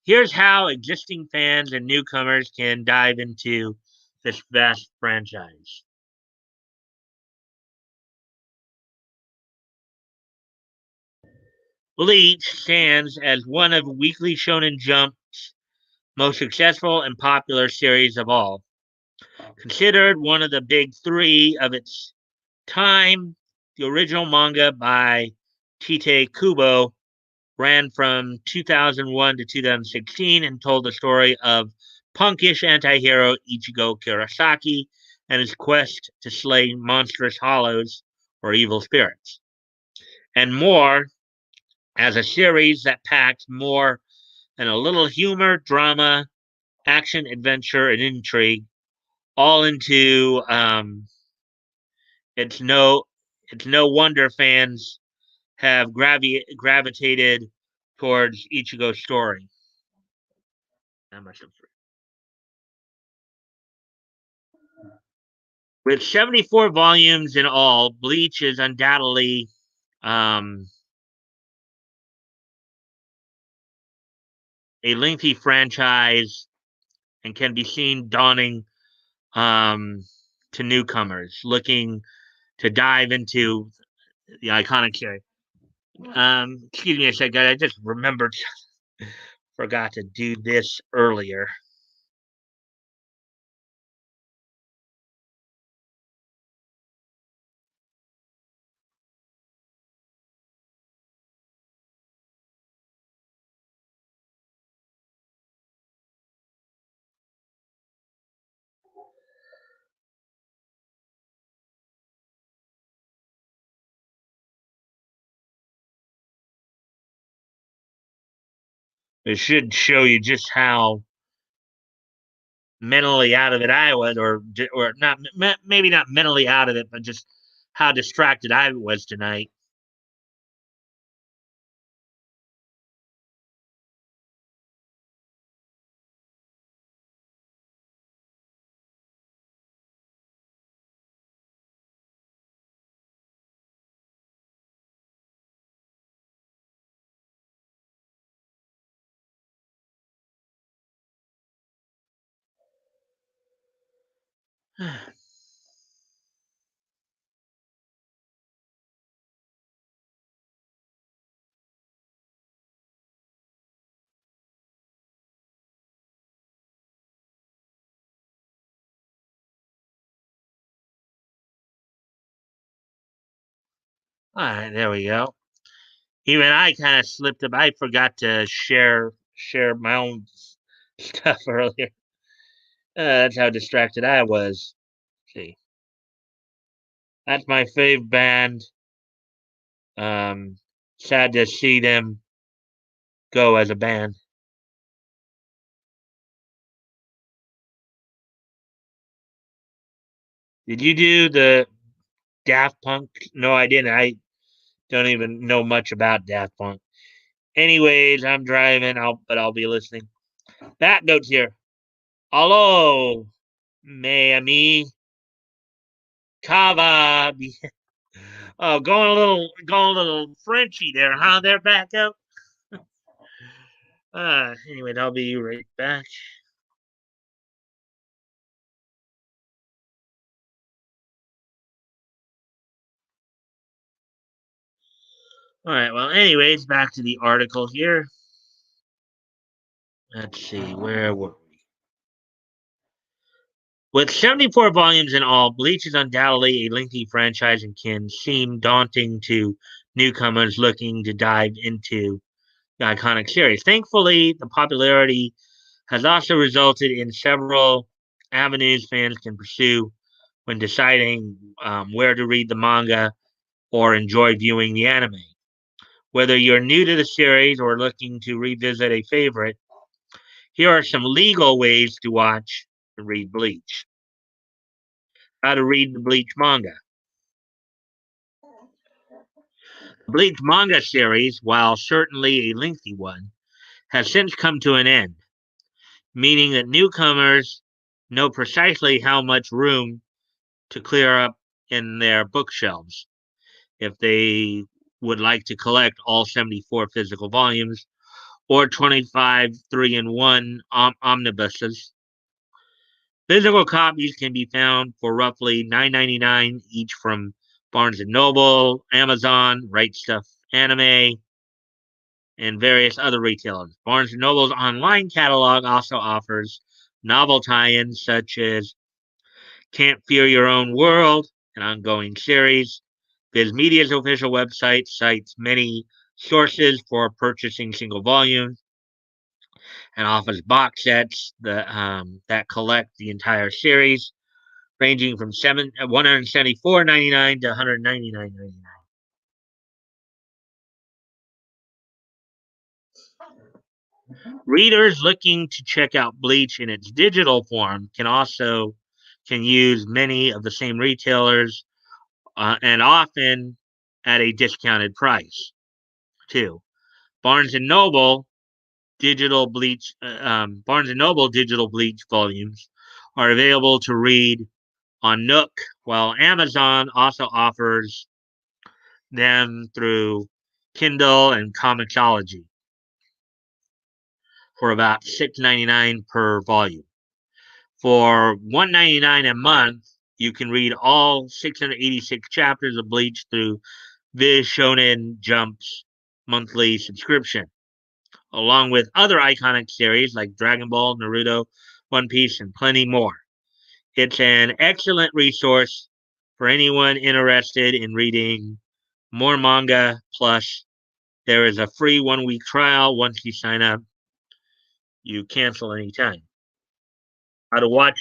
Here's how existing fans and newcomers can dive into this vast franchise. Bleach stands as one of Weekly Shonen Jump's most successful and popular series of all. Considered one of the big three of its time, the original manga by Tite Kubo ran from 2001 to 2016 and told the story of punkish anti-hero Ichigo Kurosaki and his quest to slay monstrous hollows or evil spirits. And more, as a series that packs more than a little humor, drama, action, adventure, and intrigue, all into it's no it's no wonder fans have gravitated towards Ichigo's story. How much with 74 volumes in all, Bleach is undoubtedly um, a lengthy franchise and can be seen dawning um, to newcomers looking to dive into the iconic series. Excuse me a second, I just remembered, forgot to do this earlier. It should show you just how mentally out of it I was, or not, maybe not mentally out of it, but just how distracted I was tonight. All right, there we go. Even I kind of slipped up. I forgot to share my own stuff earlier. That's how distracted I was. See, that's my fave band. Um, Sad to see them go as a band. Did you do the Daft Punk? No, I didn't. I don't even know much about Daft Punk. Anyways, I'm driving. I'll be listening. That note's here. Hello, Miami Cava. Oh, going a little Frenchy there, huh? There, back up. Anyway, I'll be right back. All right. Well, anyways, back to the article here. Let's see, where were we? With 74 volumes in all, Bleach is undoubtedly a lengthy franchise and can seem daunting to newcomers looking to dive into the iconic series. Thankfully, the popularity has also resulted in several avenues fans can pursue when deciding where to read the manga or enjoy viewing the anime. Whether you're new to the series or looking to revisit a favorite, here are some legal ways to watch and read Bleach. How to read the Bleach manga. The Bleach manga series, while certainly a lengthy one, has since come to an end, meaning that newcomers know precisely how much room to clear up in their bookshelves if they would like to collect all 74 physical volumes or 25 3-in-1 omnibuses. Physical copies can be found for roughly $9.99 each from Barnes& and Noble, Amazon, Right Stuff Anime, and various other retailers. Barnes& and Noble's online catalog also offers novel tie-ins such as Can't Fear Your Own World, an ongoing series. Viz Media's official website cites many sources for purchasing single volumes and offers box sets that collect the entire series, ranging from 174.99 to 199.99. Readers looking to check out Bleach in its digital form can use many of the same retailers and often at a discounted price too. Barnes and Noble Barnes and Noble digital Bleach volumes are available to read on Nook, while Amazon also offers them through Kindle and Comixology for about $6.99 per volume. For $1.99 a month, you can read all 686 chapters of Bleach through Viz Shonen Jump's monthly subscription, along with other iconic series like Dragon Ball, Naruto, One Piece, and plenty more. It's an excellent resource for anyone interested in reading more manga. Plus, there is a free 1 week trial once you sign up. You cancel anytime. How to watch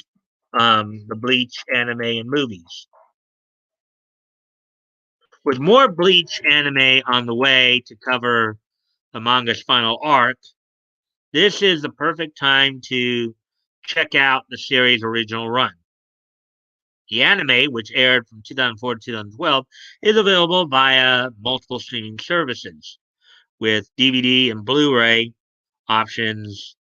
the Bleach anime and movies. With more Bleach anime on the way to cover the manga's final arc, this is the perfect time to check out the series' original run. The anime, which aired from 2004 to 2012, is available via multiple streaming services with DVD and Blu-ray options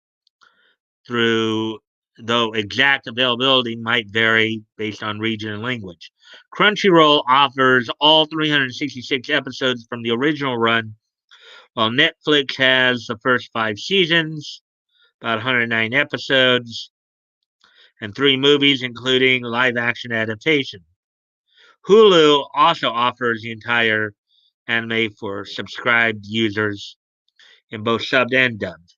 through though exact availability might vary based on region and language. Crunchyroll offers all 366 episodes from the original run, while Netflix has the first 5 seasons, about 109 episodes, and 3 movies, including live action adaptation. Hulu also offers the entire anime for subscribed users in both subbed and dubbed.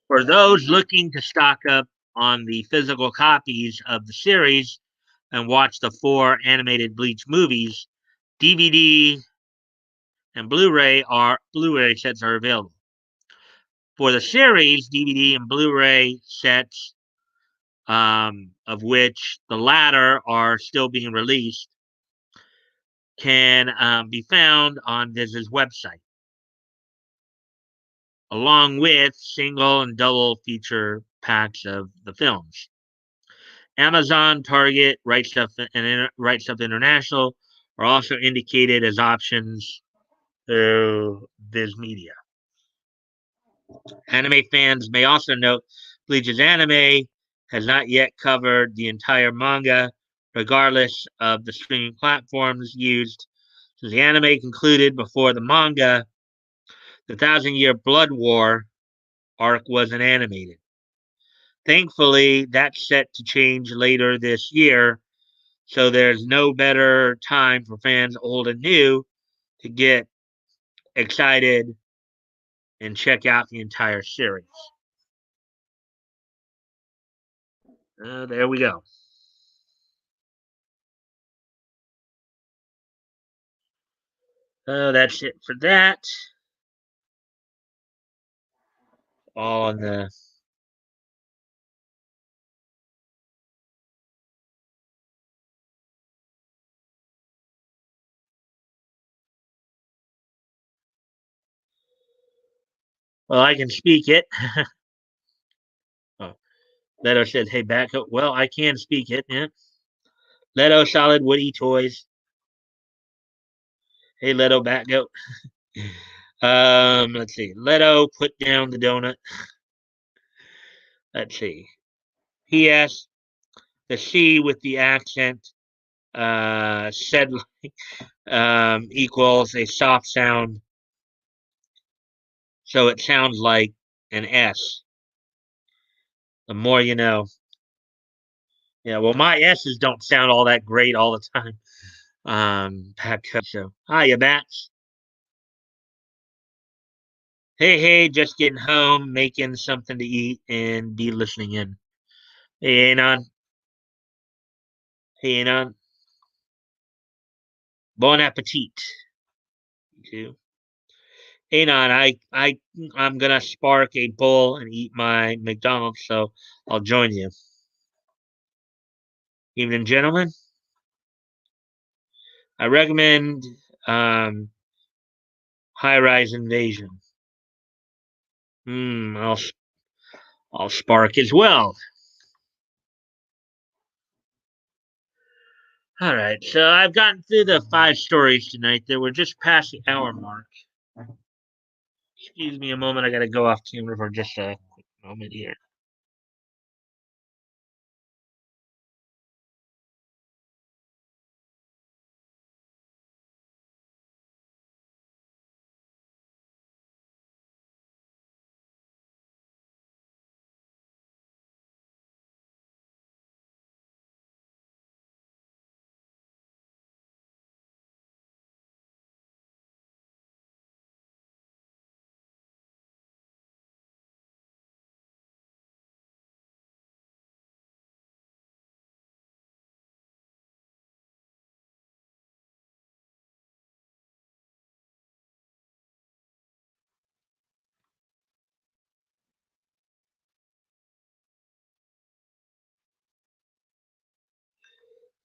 For those looking to stock up on the physical copies of the series and watch the 4 animated Bleach movies, DVD and Blu-ray sets are available. For the series, DVD and Blu-ray sets, of which the latter are still being released, can be found on Viz's website, along with single and double feature packs of the films. Amazon, Target, Right Stuff International are also indicated as options through Viz Media. Anime fans may also note Bleach's anime has not yet covered the entire manga, regardless of the streaming platforms used. Since the anime concluded before the manga, the Thousand Year Blood War arc wasn't animated. Thankfully, that's set to change later this year, so there's no better time for fans old and new to get excited and check out the entire series. There we go. That's it for that. All on the Well, I can speak it. Oh, Leto said, "Hey, back up." Well, I can speak it. Yeah. Leto, solid woody toys. Hey, Leto, back up. Let's see. Leto, put down the donut. Let's see. P.S. The C with the accent said equals a soft sound, so it sounds like an S. The more you know. Yeah, well, my S's don't sound all that great all the time. Back up. So, hiya, bats. Hey, hey, just getting home, making something to eat, and be listening in. Hey, Anon. Hey, Anon. Bon appetit. You too. Anon, I'm gonna spark a bowl and eat my McDonald's, so I'll join you. Evening, gentlemen. I recommend um, High Rise Invasion. Hmm, I'll spark as well. All right, so I've gotten through the 5 stories tonight. They were just past the hour mark. Excuse me a moment. I got to go off camera for just a quick moment here.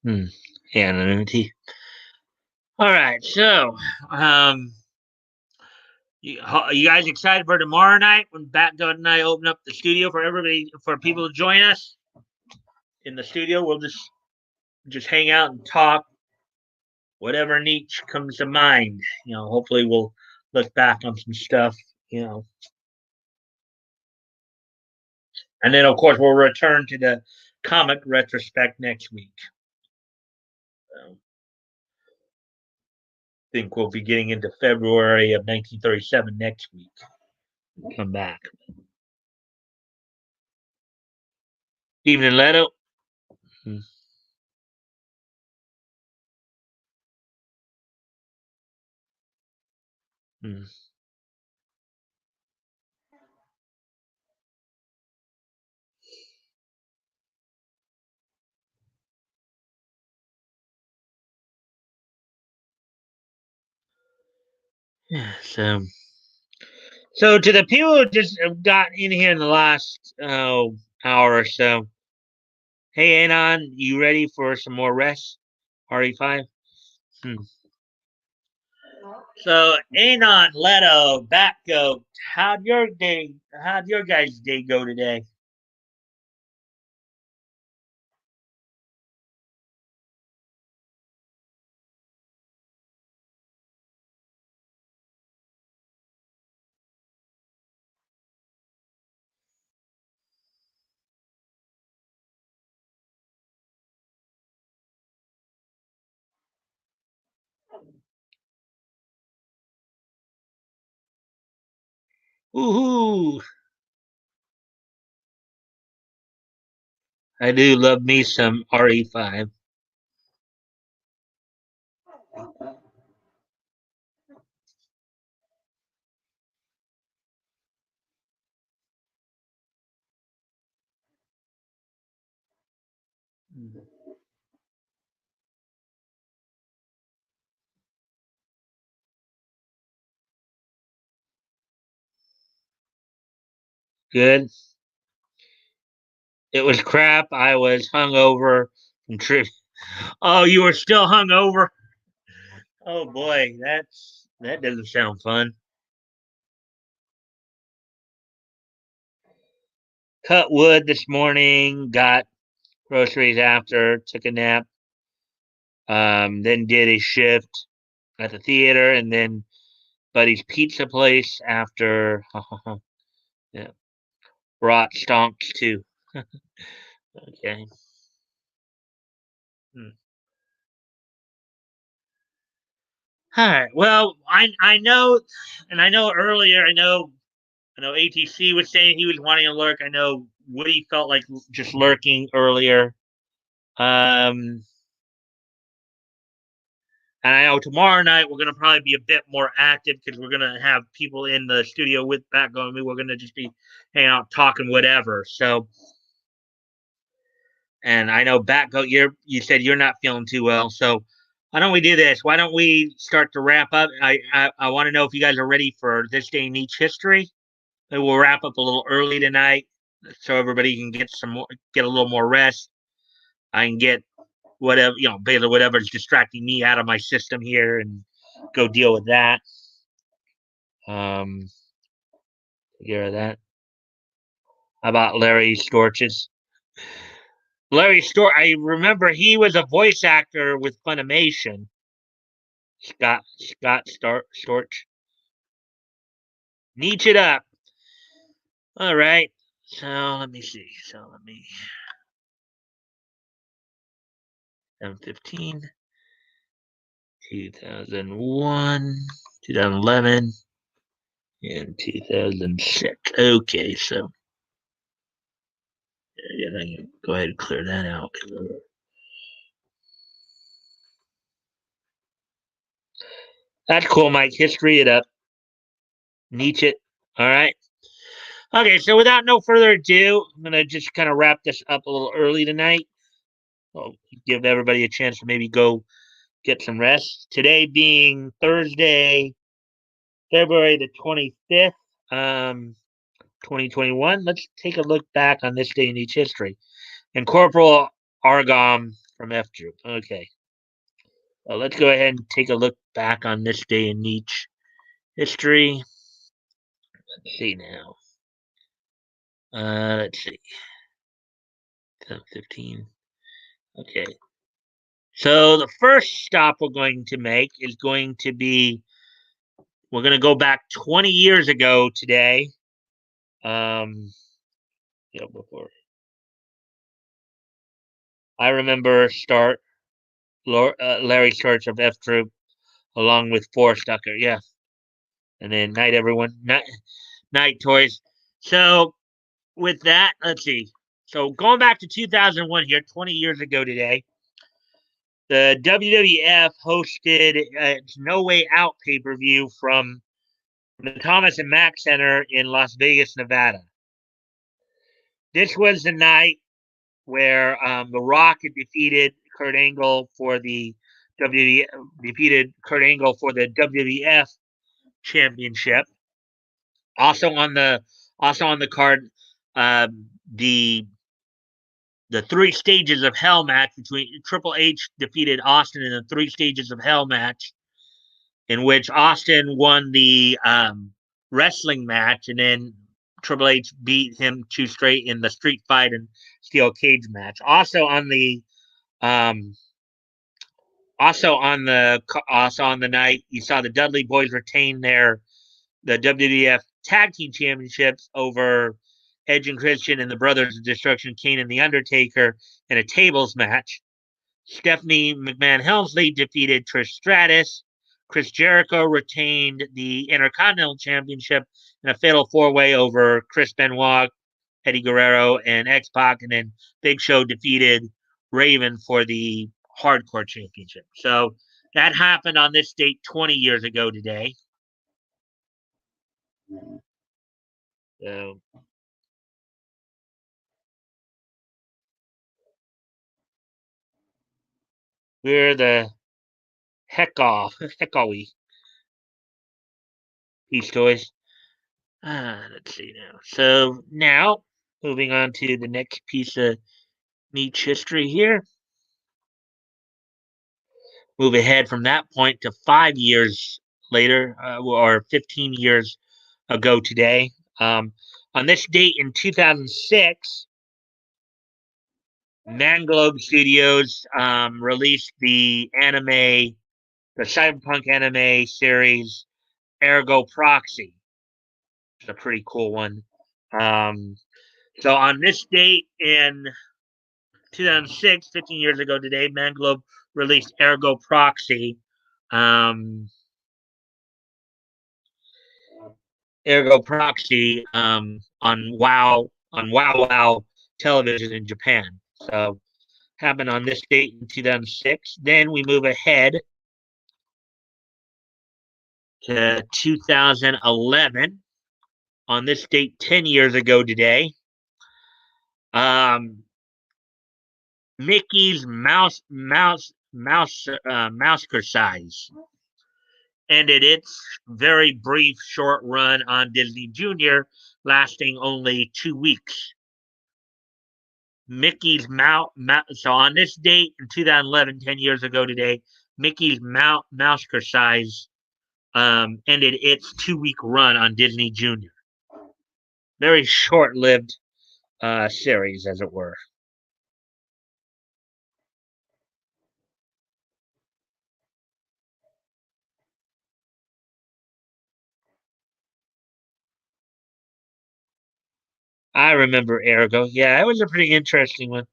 Hmm. Anonymity. All right, so um, you guys excited for tomorrow night when Batgoat and I open up the studio for everybody for people to join us in the studio? We'll just hang out and talk whatever niche comes to mind. Hopefully we'll look back on some stuff. And then of course we'll return to the comic retrospect next week. So, I think we'll be getting into February of 1937 next week. We'll come back. Evening, Leto. Hmm. Hmm. Yeah, so to the people who just got in here in the last hour or so, hey Anon, you ready for some more rest? RE5. Hmm. So Anon, Leto, Batgoat, how'd your guys' day go today? Woohoo! I do love me some RE5. Good. It was crap. I was hungover from trip. Oh, you were still hungover? Oh boy, that doesn't sound fun. cut wood this morning, got groceries after, took a nap, then did a shift at the theater, and then Buddy's Pizza Place after. Yeah, brought stonks too. Okay. Hmm. All right. Well, I know, and I know earlier. I know ATC was saying he was wanting to lurk. I know Woody felt like just lurking earlier. Um, and I know tomorrow night we're gonna probably be a bit more active because we're gonna have people in the studio with background me. We're gonna just be hanging out, talking, whatever. So, and I know Batgo, you said you're not feeling too well. So, why don't we do this? Why don't we start to wrap up? I want to know if you guys are ready for this day in each history. Maybe we'll wrap up a little early tonight so everybody can get a little more rest. I can get whatever basically whatever's distracting me out of my system here and go deal with that. Um, Take care of that. How about Larry Storches? Larry Storch. I remember he was a voice actor with Funimation. Storch. Neat it up. All right. So let me see. 715, 2001, 2011, and 2006. Okay, so yeah, I can go ahead and clear that out. That's cool, Mike. History it up. Nietzsche. All right. Okay, so without no further ado, I'm gonna just kind of wrap this up a little early tonight. I'll give everybody a chance to maybe go get some rest. Today being Thursday, February the 25th, 2021. Let's take a look back on this day in each history. And Corporal Argom from F Troop. Okay. Well, let's go ahead and take a look back on this day in each history. Let's see now. Let's see. 15. Okay. So the first stop we're going to make is going to be we're going to go back 20 years ago today. Before I remember Larry Starch of F Troop along with Forrest Ducker. Yeah. And then night everyone. Night toys. So with that, let's see. So going back to 2001 here, 20 years ago today, the WWF hosted its No Way Out pay-per-view from the Thomas and Mack Center in Las Vegas, Nevada. This was the night where The Rock had defeated Kurt Angle for the WWF championship. Also on the card, the three stages of hell match between Triple H defeated Austin in the three stages of hell match, in which Austin won the wrestling match, and then Triple H beat him two straight in the street fight and steel cage match. Um, also on the night, you saw the Dudley Boys retain the WWF Tag Team Championships over Edge and Christian and the Brothers of Destruction, Kane and The Undertaker, in a tables match. Stephanie McMahon Helmsley defeated Trish Stratus. Chris Jericho retained the Intercontinental Championship in a fatal four-way over Chris Benoit, Eddie Guerrero, and X-Pac, and then Big Show defeated Raven for the Hardcore Championship. So that happened on this date 20 years ago today. So we're the heck-all-we Peace Toys. Let's see now. So now, moving on to the next piece of niche history here. Move ahead from that point to 5 years later, or 15 years ago today. On this date in 2006, Manglobe Studios released the cyberpunk anime series Ergo Proxy. It's a pretty cool one. Um, so on this date in 2006, 15 years ago today, Manglobe released Ergo Proxy. Um, Ergo Proxy on Wow television in Japan. So happened on this date in 2006. Then we move ahead to 2011. On this date, 10 years ago today, um, Mickey's Mouse size ended its very brief short run on Disney Junior, lasting only 2 weeks. Mickey's so on this date in 2011, 10 years ago today, Mickey's Mouse size ended its 2 week run on Disney Junior. Very short lived series, as it were. I remember Ergo. Yeah, it was a pretty interesting one.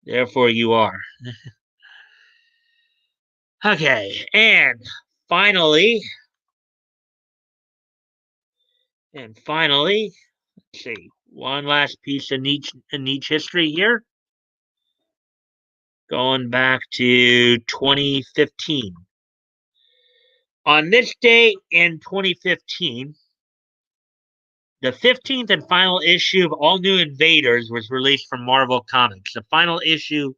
Therefore, you are. Okay, finally, finally, let's see, one last piece of niche history here, going back to 2015. On this day in 2015, the 15th and final issue of All New Invaders was released from Marvel Comics. The final issue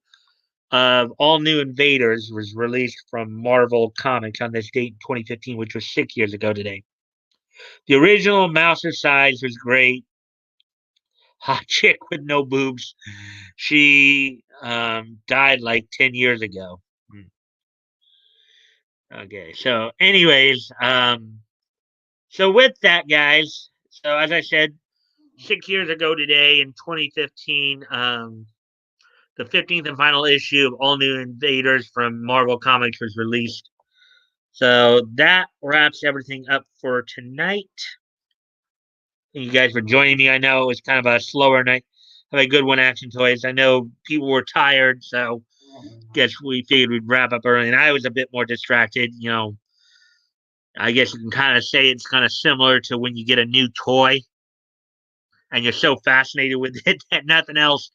of All New Invaders was released from Marvel Comics on this date in 2015, which was 6 years ago today. The original Mouser size was great. Hot chick with no boobs. She died like 10 years ago. Okay, so anyways, so with that, guys, so as I said, 6 years ago today in 2015, the 15th and final issue of All New Invaders from Marvel Comics was released. So that wraps everything up for tonight. Thank you guys for joining me. I know it was kind of a slower night. Have a good one, Action Toys. I know people were tired, so guess we figured we'd wrap up early. And I was a bit more distracted. I guess you can kind of say it's kind of similar to when you get a new toy and you're so fascinated with it that nothing else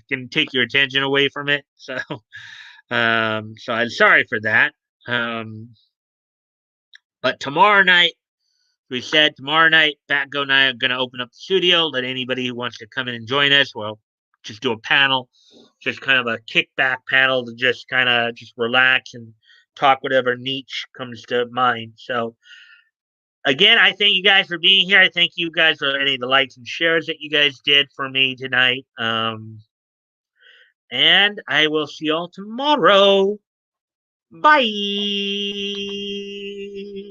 can take your attention away from it. So I'm sorry for that. But tomorrow night, we said tomorrow night, Batgo and I are going to open up the studio. Let anybody who wants to come in and join us. Well, just do a panel, just kind of a kickback panel to just kind of just relax and talk whatever niche comes to mind. So again, I thank you guys for being here. I thank you guys for any of the likes and shares that you guys did for me tonight. And I will see y'all tomorrow. Bye.